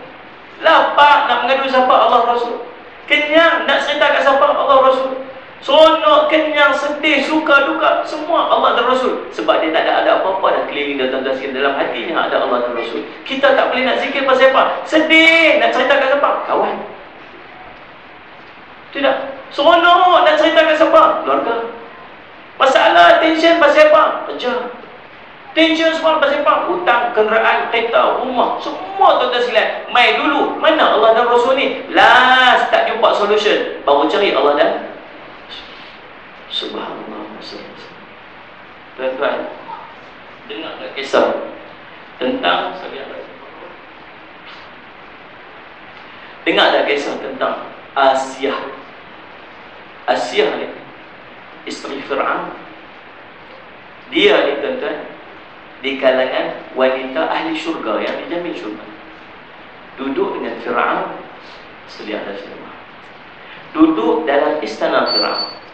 Lapar nak mengadu siapa? Allah Rasul. Kenyang nak cerita kat siapa? Allah Rasul. Seronok, kenyang, sedih, suka, duka, semua Allah dan Rasul. Sebab dia tak ada apa-apa dah keliling dan tuan-tuan sekalian. Dalam hatinya ada Allah dan Rasul. Kita tak boleh nak zikir pasal apa? Sedih nak cerita kat siapa? Kawan. Tidak. Seronok nak cerita kat siapa? Keluarga. Masalah, tension pasal apa? Kerja. Tension semua pasal apa? Hutang, kenderaan, kereta, rumah, semua tuan-tuan sekalian. Mai dulu, mana Allah dan Rasul ni? Last tak jumpa solution, baru cari Allah dan Subhanallah. Tuan-tuan, dengar tak kisah tentang dengar tak kisah tentang Asyah ni, isteri Fir'aun. Dia ni tuan-tuan di kalangan wanita ahli syurga yang dijamin syurga. Duduk dengan Fir'aun, selia ada semua. Duduk dalam istana Fir'aun.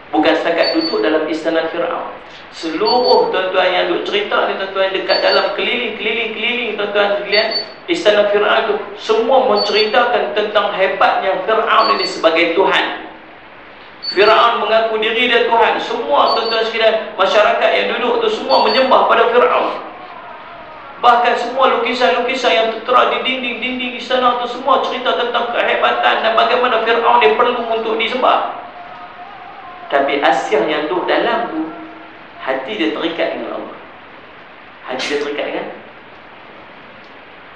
Bukan setakat duduk dalam istana Fir'aun, Seluruh tuan-tuan yang duk cerita ni, tuan-tuan dekat dalam keliling, tuan-tuan sekalian, istana Fir'aun tu semua menceritakan tentang hebatnya Fir'aun ini sebagai Tuhan. Fir'aun mengaku diri dia Tuhan. Semua tuan-tuan sekalian, masyarakat yang duduk tu semua menyembah pada Fir'aun. Bahkan semua lukisan-lukisan yang tertera di dinding-dinding istana tu semua cerita tentang kehebatan dan bagaimana Fir'aun dia perlu untuk disembah. Tapi Asyah yang duduk dalam tu, hati dia terikat dengan Allah. Hati dia terikat dengan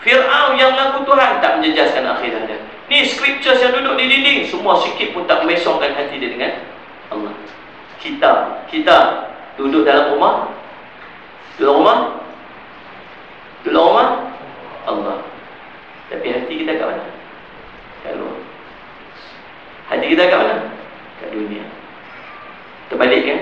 Fir'aun yang mengaku Tuhan, tak menjejaskan akhirat dia. Ni scriptures yang duduk di dinding, semua sikit pun tak mesongkan hati dia dengan Allah. Kita duduk dalam rumah, Allah. Tapi hati kita kat mana? Kat luar. Hati kita kat mana? Kat dunia. Terbalik kan?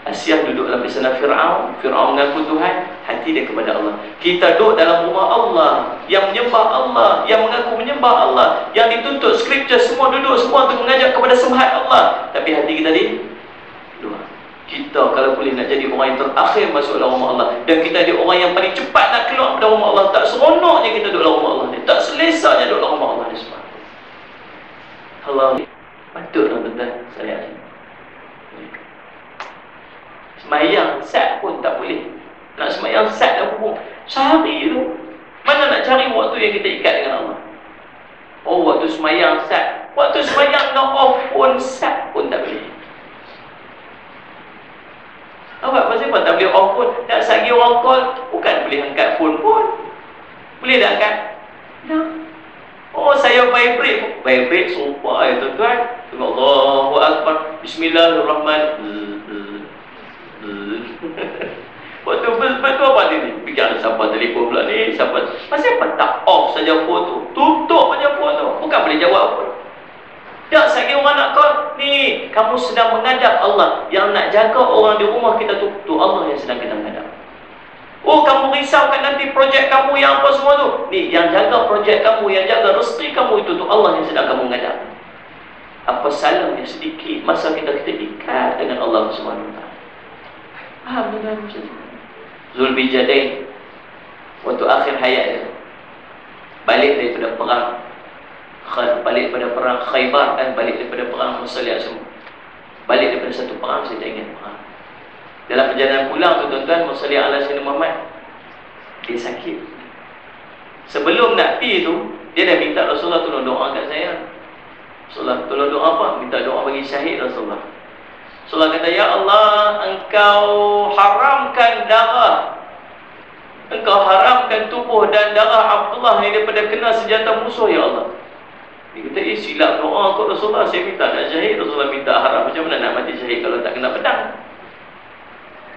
Asyah duduk dalam istana Fir'aun, Fir'aun mengaku Tuhan, hati dia kepada Allah. Kita duduk dalam rumah Allah, yang menyembah Allah, yang mengaku menyembah Allah, yang dituntut scripture, semua duduk, semua tu mengajak kepada sembah Allah. Tapi hati kita di luar. Kita kalau boleh nak jadi orang yang terakhir masuk dalam rumah Allah, dan kita jadi orang yang paling cepat nak keluar dari rumah Allah. Tak seronoknya kita duduk dalam rumah Allah ni, tak selesanya duduk dalam rumah Allah ni. Allah ni patut tuan-tuan saya. Semayang sat pun tak boleh. Nak semayang sat dah pun sehari tu. Mana nak cari waktu yang kita ikat dengan Allah? Oh, waktu semayang sat. Waktu semayang nak off pun sat pun tak boleh. Awak pasal apa tak boleh off pun? Nak sagi orang call, bukan boleh angkat phone pun. Boleh tak angkat? Tak. Oh, saya vibrate sumpah ya tuan-tuan. Allahu Akbar. Bismillahirrahmanirrahim. Waktu betul apa ni? Fikir siapa telefon pula ni? Siapa? Pasal apa tak off saja phone tu? Tutup saja phone tu. Bukan boleh jawab pun. Tak, sekali orang nak call, ni kamu sedang menghadap Allah. Yang nak jaga orang di rumah kita tu Allah yang sedang kita menghadap. Oh, kamu risaukan nanti projek kamu yang apa semua tu. Ni yang jaga projek kamu, yang jaga rezeki kamu itu tu Allah yang sedang kamu menghadap. Apa salahnya sedikit masa kita ikat dengan Allah SWT. Faham tuan-tuan macam tu? Zulbijadain, waktu akhir hayat dia, balik daripada perang Khaybar, dan balik daripada perang Musaliyah semua. Balik daripada satu perang, saya tak ingat perang. Dalam perjalanan pulang tu tuan-tuan, Musaliyah ala Sayyidina Muhammad, dia sakit. Sebelum nak pergi tu, dia dah minta Rasulullah tolong doa kat saya. Rasulullah tolong doa apa? Minta doa bagi syahid Rasulullah. Rasulullah kata, ya Allah, engkau haramkan darah, engkau haramkan tubuh dan darah Abdullah ni daripada kena senjata musuh, ya Allah. Dia kata, silap doa kot Rasulullah, saya minta nak syahid. Rasulullah minta haram, macam mana nak mati syahid kalau tak kena pedang?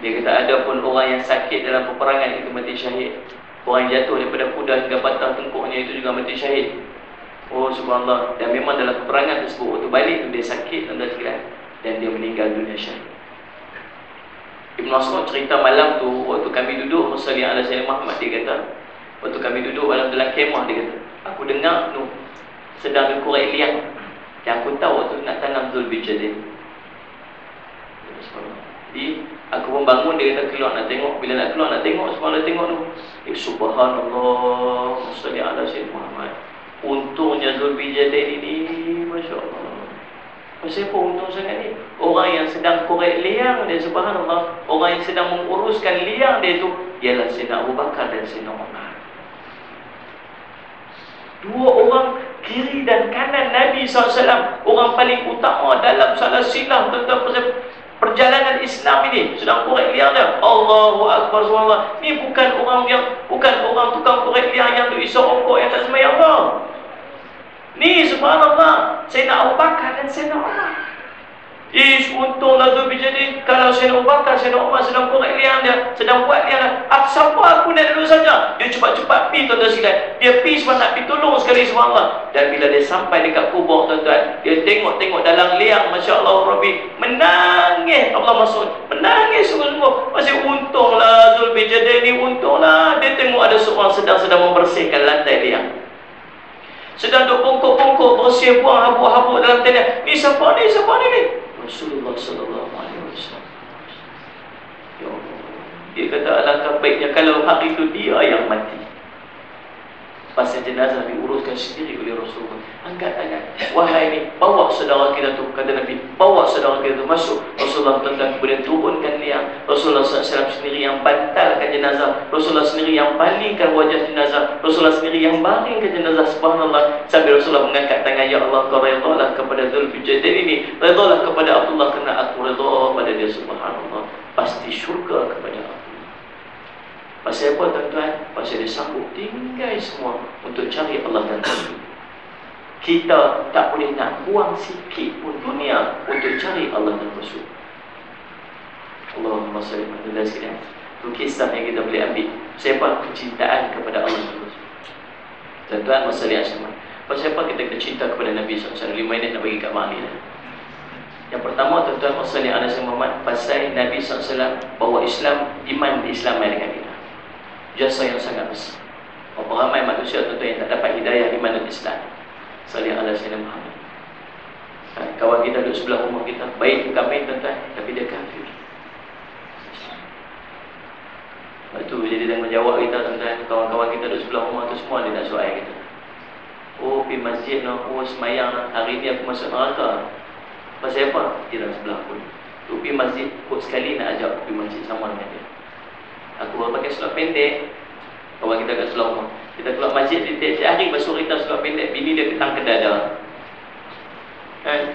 Dia kata, ada pun orang yang sakit dalam peperangan itu mati syahid. Orang yang jatuh daripada kuda hingga batang tengkuknya itu juga mati syahid. Oh subhanallah. Dan memang dalam peperangan tersebut, waktu balik tu dia sakit dan dia meninggal dunia syahid. Ibn Mas'ud cerita malam tu, waktu kami duduk Musaliyah ala Sayyidina Muhammad, dia kata, waktu kami duduk dalam kemah, dia kata, aku dengar tu sedang dikorek liang, dan aku tahu waktu nak tanam Zulbijadain. Jadi aku pun bangun, dia kata keluar nak tengok. Bila nak keluar nak tengok, subhanallah tengok tu, subhanallah, Musaliyah ala Sayyidina Muhammad. Untungnya Zulbijadain ini, Masya Allah. Pasal apa untung sangat ni? Orang yang sedang korek liang dia, subhanallah, orang yang sedang menguruskan liang dia tu ialah Sayyidina Abu Bakar dan Sayyidina Umar. Dua orang kiri dan kanan Nabi SAW, orang paling utama dalam salah silah tentang perjalanan Islam ini, sedang korek liang dia. Allahu Akbar, subhanallah. Ni bukan orang tukang korek liang yang tu isok ongkok yang tak sembahyang Allah. Ni subhanallah, Sayyidina Abu Bakar dan Sayyidina Umar. Untunglah Zulbijadain. Kalau Sayyidina Abu Bakar, Sayyidina Umar sedang korek liang dia, sedang buat liang dia, siapa aku nak duduk saja? Dia cepat-cepat pergi tuan-tuan sekalian. Dia pergi sebab nak pergi tolong sekali, subhanallah. Dan bila dia sampai dekat kubur tuan-tuan, dia tengok dalam liang, Masya Allah Rabbi, menangis. Allah Mas'ud menangis sungguh-sungguh. Masih untunglah Zulbijadain ni, untunglah dia tengok ada seorang sedang membersihkan lantai liang, sedang duk bongkok-bongkok, bersih, buang habuk-habuk dalam tanah. Ni siapa ni? Rasulullah sallallahu alaihi wasallam. Dia kata alangkah baiknya kalau hari itu dia yang mati. Pasal jenazah diuruskan sendiri oleh Rasulullah. Angkat tangan, wahai ni, bawa saudara kita tu, kata Nabi, bawa saudara kita tu masuk. Rasulullah tentang kemudian turunkan liang. Rasulullah SAW sendiri yang bantalkan jenazah, Rasulullah sendiri yang palingkan wajah jenazah, Rasulullah sendiri yang baringkan jenazah. Subhanallah. Sambil Rasulullah mengangkat tangan, ya Allah, kau redalah kepada Dzulhijjah ini, redalah kepada Abdullah kerana aku reda pada dia. Subhanallah. Pasti syurga kepada aku. Pasal apa tuan-tuan? Pasal dia sanggup tinggal semua untuk cari Allah dan Rasul. Kita tak boleh nak buang sikit pun dunia untuk cari Allah dan Rasul. Allahumma salli ala sayyidina. Itu kisah yang kita boleh ambil. Siapa kecintaan kepada Allah dan Rasul. Tuan-tuan, masalah asma. Pasal apa kita cinta kepada Nabi SAW? 5 minit nak bagi kat Mak ni. Yang pertama, tuan-tuan, masalah ala sayyidina Muhammad. Pasal Nabi SAW bawa Islam, iman di Islam dengan kita. Jasa yang sangat besar. Berapa ramai manusia tuan-tuan yang tak dapat hidayah iman dan Islam. Salih ala sayyidina Muhammad. Kawan kita duduk sebelah rumah kita, baik kami tuan-tuan, tapi dia kafir. Lepas tu jadi tanggungjawab kita tuan-tuan. Kawan-kawan kita duduk sebelah rumah tu semua dia nak soal kita. Oh, pergi masjid no, oh semayang, hari ni aku masuk neraka. Pasal apa? Dia dalam sebelah pun. Tu pergi masjid, kot sekali nak ajak pergi masjid sama dengan dia. Aku pakai seluar pendek. Kawan kita kat sebelah rumah, kita keluar masjid, tiap-tiap hari basuh kita seluar pendek. Bini dia ketang ke dada kan?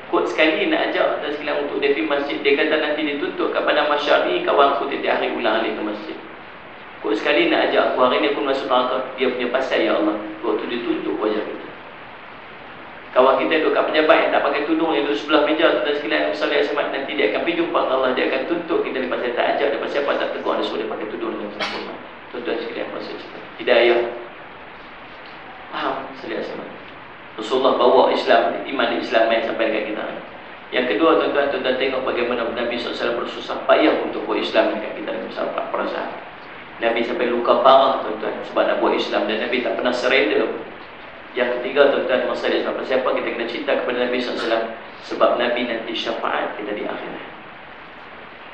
Kot sekali nak ajak dan sekalian untuk dia pergi masjid. Dia kata nanti dituntut kepada masyari, kawan aku tiap hari ulang alik ke masjid. Kot sekali nak ajak aku, hari ni aku masuk neraka. Dia punya pasal, ya Allah. Waktu dia tunjuk wajah kita. Kawan kita duduk kat pejabat yang tak pakai tudung, yang duduk sebelah meja dan sekalian Salih Asmat, nanti dia akan pergi jumpa Allah. Dia akan tuntut kita lepas saya tak ajak, lepas siapa tak tegur, dia suruh dia pakai tudung dengan sempurna. Tuan-tuan sekalian, maksud kita hidayah. Faham Salih Asmat? Rasulullah bawa Islam, iman Islam yang sampai dekat kita. Yang kedua, tuan-tuan tengok bagaimana Nabi SAW bersusah payah untuk buat Islam dekat kita dengan sahabat perasaan. Nabi sampai luka parah tuan-tuan sebab nak buat Islam, dan Nabi tak pernah surrender. Yang ketiga, tuan-tuan, masalah sebab siapa kita kena cinta kepada Nabi SAW? Sebab Nabi nanti syafaat kita di akhirat.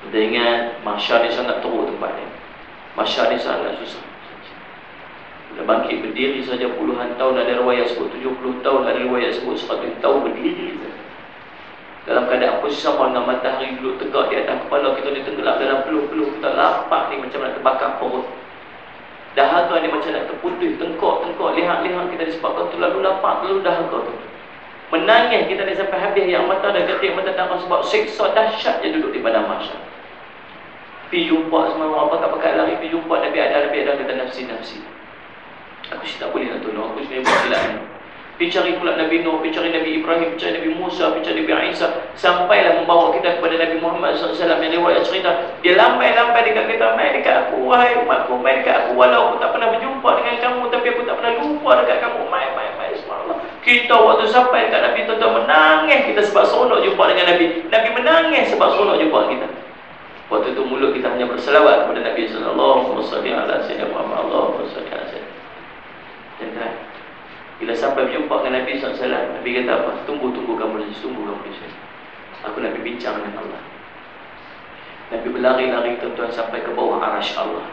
Kita ingat, mahsyar ni sangat teruk tempat ni. Mahsyar ni sangat susah. Kita bangkit berdiri saja puluhan tahun, ada riwayat sebut 70 tahun, ada riwayat sebut 100 tahun berdiri saja. Dalam keadaan posisi sama dengan matahari duduk tegak di atas kepala kita, dia tenggelam dalam peluh-peluh kita, lapar ni macam nak terbakar perut. Dahaga ni macam nak terputih, tengkok, lihat-lihat kita disebabkan terlalu lapar, terlalu dahaga tu. Menangis kita ni sampai habis, yang mata dah ketik, mata darah sebab seksa dahsyat je duduk di padang mahsyar. Pergi jumpa semua orang pakat-pakat lari, pergi jumpa Nabi Adam kata nafsi-nafsi. Aku sih tak boleh nak tolong, aku sendiri buat silap ni. Pergi cari pula Nabi Nuh, pergi cari Nabi Ibrahim, pergi cari Nabi Musa, pergi cari Nabi Isa, sampailah membawa kita kepada Nabi Muhammad SAW yang riwayat cerita. Dia lambai-lambai dekat kita, mai dekat aku, wahai umatku, mai dekat aku. Walau aku tak pernah berjumpa dengan kamu, tapi aku tak pernah lupa dekat kamu. Mai, subhanallah. Kita waktu sampai dekat Nabi, tuan-tuan menangis kita sebab seronok jumpa dengan Nabi. Nabi menangis sebab seronok jumpa kita. Waktu itu mulut kita hanya berselawat kepada Nabi sallallahu alaihi wasallam. Allahumma salli ala sayyidina. Bila sampai berjumpa dengan Nabi SAW, Nabi kata apa? Tunggu kamu di sini, tunggu kamu di sini. Aku nak berbincang dengan Allah. Nabi berlari-lari tuan-tuan sampai ke bawah arasy Allah.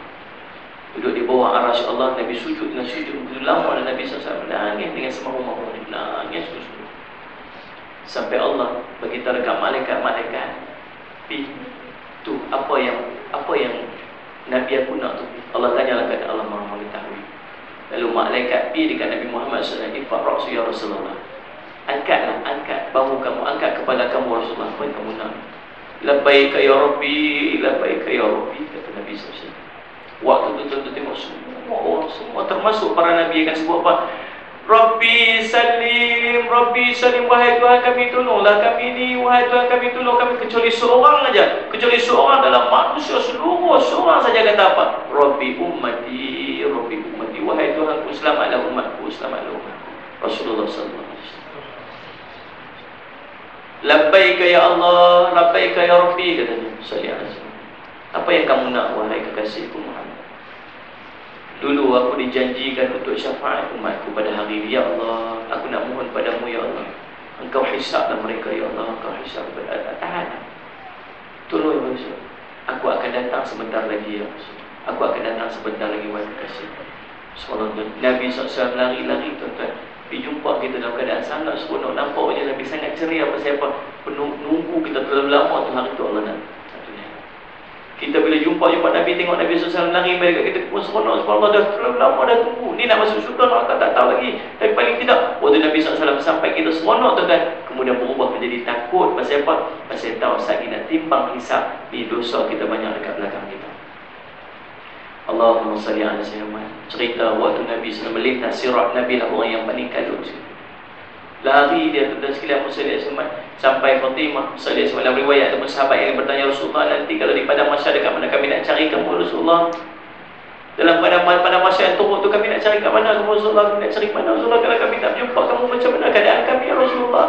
Duduk di bawah arasy Allah, Nabi sujud dengan sujud. Begitu lama dan Nabi SAW menangis dengan semua-semua. Nangis sujud. Sampai Allah beritahu dekat malaikat-malaikat, tu apa yang Nabi aku nak tu. Allah tanyalah kepada Allah Maha mengetahui. Lalu malaikat pergi dekat Nabi Muhammad SAW, Iqra' ya Rasulullah. Angkat bahu kamu, angkat kepala kamu Rasulullah, apa yang kamu nak? Labbaika ya Rabbi, labbaika ya Rabbi, kata Nabi SAW. Waktu tu tuan-tuan tengok semua termasuk para Nabi akan sebut apa? Rabbi salim, wahai Tuhan kami tolonglah kami ni, wahai Tuhan kami tolong kami. Kecuali seorang aja, kecuali seorang dalam manusia seluruh, seorang saja kata apa? Rabbi ummati, wahai Tuhan ku, selamatlah umatku, selamatlah umatku. Rasulullah sallallahu alaihi wasallam. Labbaika ya Allah, labbaika ya Rabbi, katanya sallallahu alaihi wasallam. Apa yang kamu nak wahai kekasihku Muhammad? Dulu aku dijanjikan untuk syafaat umatku pada hari ini. Ya Allah, aku nak mohon padamu ya Allah, Engkau hisablah mereka ya Allah, Engkau hisab. Tahan. Tolong ya Allah, aku Aku akan datang sebentar lagi ya Rasul. Aku akan datang sebentar lagi wahai kekasih. Subhanallah. Nabi SAW lari-lari tuan-tuan. Pergi jumpa kita dalam keadaan sangat seronok. Nampak wajah Nabi sangat ceria. Pasal apa? Nunggu kita terlalu lama tu hari tu Allah nak. Kita bila jumpa Nabi, tengok Nabi SAW lari balik kat kita pun seronok. Subhanallah, dah terlalu lama dah tunggu. Ni nak masuk syurga nak tak tahu lagi. Tapi paling tidak waktu Nabi SAW sampai kita seronok tuan-tuan, kemudian berubah menjadi takut. Pasal apa? Pasal tahu saat nak timbang hisab ni dosa kita banyak dekat belakang kita. Allahumma salli ala sayyidina. Cerita waktu Nabi SAW melintas sirat, Nabi lah orang yang paling kalut. Lari dia tuan-tuan sekalian Musa sampai Fatimah Musa dalam riwayat ataupun sahabat yang bertanya Rasulullah, nanti kalau di padang mahsyar dekat mana kami nak cari kamu Rasulullah? Dalam padang mahsyar yang teruk tu kami nak cari kat mana kamu Rasulullah? Kami nak cari mana Rasulullah? Kalau kami tak jumpa kamu, macam mana keadaan kami ya Rasulullah?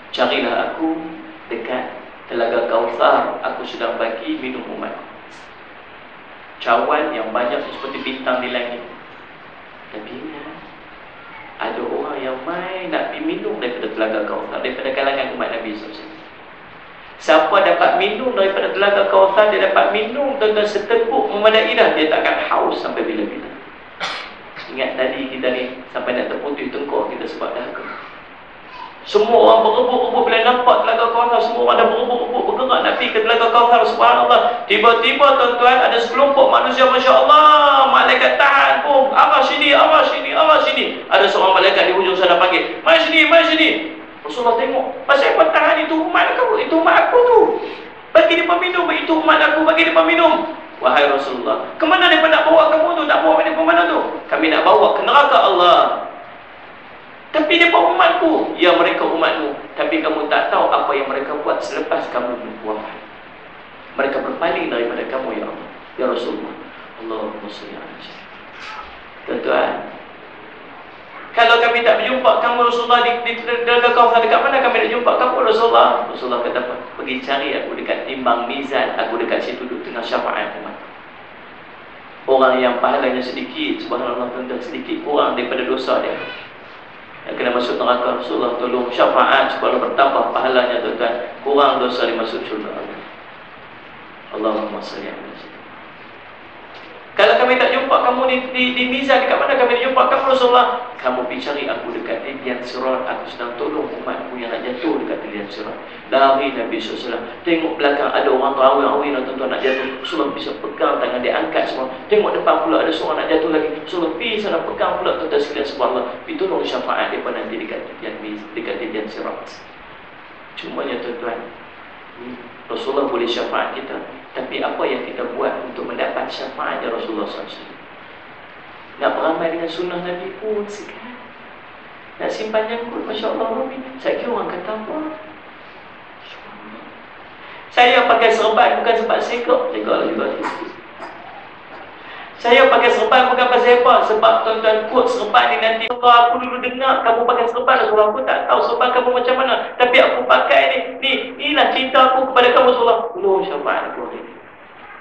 Carilah aku dekat Telaga Kautsar, aku sedang bagi minum umat. Cawan yang banyak seperti bintang di langit. Tapi ada orang yang main nak pergi minum daripada Telaga Kautsar, daripada kalangan umat Nabi SAW. Siapa dapat minum daripada Telaga Kautsar, dia dapat minum dengan seteguk memadai dah. Dia takkan haus sampai bila-bila. Ingat tadi kita ni sampai nak terputih tengkor kita sebab dahaga. Semua orang berebut-rebut bila nampak Telaga Kautsar. Semua orang dah berebut-rebut bergerak nak pergi ke Telaga Kautsar. Subhanallah. Tiba-tiba tuan-tuan ada sekelompok manusia, Masya Allah, malaikat tahan pun. Arah sini, arah sini, arah sini. Ada seorang malaikat di hujung sana panggil, mari sini, mari sini. Rasulullah tengok, pasal apa tahan? Itu umat aku, itu umat aku tu. Bagi dia minum, itu umat aku, bagi dia minum. Wahai Rasulullah, kemana dia nak bawa kamu tu? Tak bawa dia ke mana tu? Kami nak bawa ke neraka Allah. Tapi dia buat umatku. Ya, mereka umatmu. Tapi kamu tak tahu apa yang mereka buat selepas kamu wafat. Mereka berpaling daripada kamu ya Allah, ya Rasulullah. Allahumma salli ala sayyidina. Tuan-tuan, kalau kami tak berjumpa kamu Rasulullah di Telaga Kautsar, dekat mana kami nak jumpa kamu Rasulullah? Rasulullah kata apa? Pergi cari aku dekat timbang mizan. Aku dekat situ duduk tengah syafaat umat. Orang yang pahalanya sedikit, subhanallah tuan-tuan, sedikit kurang daripada dosa dia, yang kena masuk neraka, Rasulullah tolong syafaat supaya bertambah pahalanya tuan-tuan, kurang dosa dia masuk syurga Allah. Allahumma salli ala sayyidina. Kalau kami tak jumpa kamu di mizan, dekat mana kami jumpa kamu Rasulullah? Kamu pergi cari aku dekat titian sirat. Aku sedang tolong umatku yang nak jatuh dekat titian sirat. Lari Nabi SAW. Tengok belakang ada orang terawih-awih tuan-tuan nak jatuh. Rasulullah bisa pegang tangan dia, angkat semua. Tengok depan pula ada seorang nak jatuh lagi. Rasulullah pergi sana pegang pula tuan-tuan sekalian, subhanallah. Pergi tolong syafaat dia nanti dekat titian sirat. Cumanya tuan-tuan, Rasulullah boleh syafaat kita, tapi apa yang kita buat untuk mendapat syafaatnya Rasulullah SAW? Nak beramal dengan sunnah Nabi pun sekarang. Nak simpan janggut, Masya Allah Rabbi. Saya kira orang kata apa? Saya pakai serban bukan sebab segak juga. Saya pakai serban bukan pasal apa? Sebab tuan-tuan quote serban ni nanti, kalau aku dulu dengar kamu pakai serban, aku tak tahu serban kamu macam mana. Tapi aku pakai inilah cinta aku kepada kamu Rasulullah. Belum syafaat aku ni.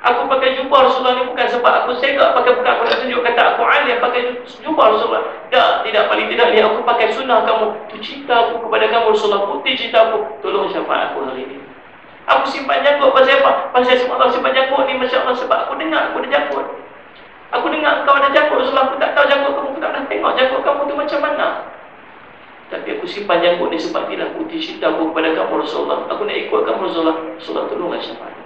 Aku pakai jubah Rasulullah ni bukan sebab aku segak, bukan aku nak tunjuk kata aku alim pakai jubah Rasulullah. Tidak, paling tidak ni aku pakai sunnah kamu. Itu cinta aku kepada kamu Rasulullah, putih cinta aku. Tolong syafaat aku hari ini. Aku simpan janggut pasal apa? Pasal sebab Allah simpan janggut ni, Masya Allah, sebab aku dengar aku ada janggut. Aku dengar kau ada janggut Rasulullah, aku tak tahu janggut kamu, aku tak pernah tengok janggut kamu tu macam mana. Tapi aku simpan janggut ni sebab inilah putih cinta aku kepada kamu Rasulullah. Aku nak ikut kamu Rasulullah. Rasulullah tolonglah syafaat.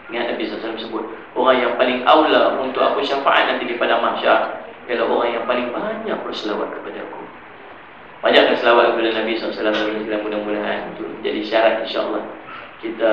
Ingat Nabi SAW sebut, orang yang paling aula untuk aku syafaat nanti di padang mahsyar ialah orang yang paling banyak berselawat kepada aku. Banyakkan selawat kepada Nabi SAW. Mudah-mudahan untuk jadi syarat insya-Allah kita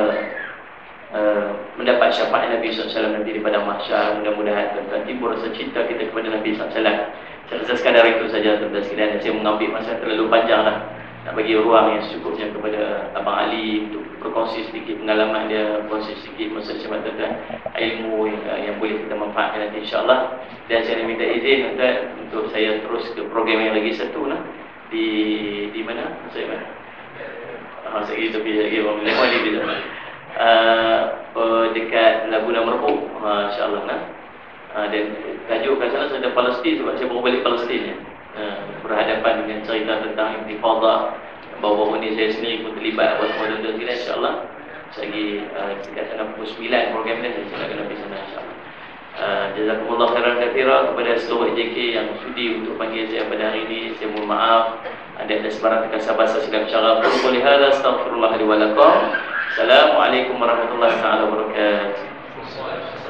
mendapat syafaat Nabi SAW nanti di padang mahsyar. Mudah-mudahan tuan-tuan timbul rasa cinta kita kepada Nabi SAW. Saya rasa sekadar itu saja tuan-tuan sekalian. Saya mengambil masa terlalu panjang lah, nak bagi ruang yang secukupnya kepada Abang Ali untuk berkongsi sedikit pengalaman dia, berkongsi sedikit masa bersama tuan-tuan, ilmu yang boleh kita manfaatkan nanti insya-Allah. Dan saya minta izin tuan-tuan untuk saya terus ke program yang lagi satu lah, di mana? Saya mana? Saya pergi tepi lagi orang lewat di sana. Dekat Laguna Merbu, insya-Allah nah. Dan tajuk kat sana ada Palestin sebab saya baru balik Palestin ya. Berhadapan dengan cerita tentang intifada. Baru-baru ni saya sendiri pun terlibat buat tuan-tuan sekalian, insya-Allah. Lagi dekat sana pukul 9 program ni saya nak kena pergi sana insya-Allah. Jazakumullah khairan katsira kepada seluruh JK yang sudi untuk panggil saya pada hari ini. Saya mohon maaf ada sebarang terkasar bahasa silap cara. Qul hadza astaghfirullah li wa lakum. Assalamualaikum warahmatullahi wabarakatuh.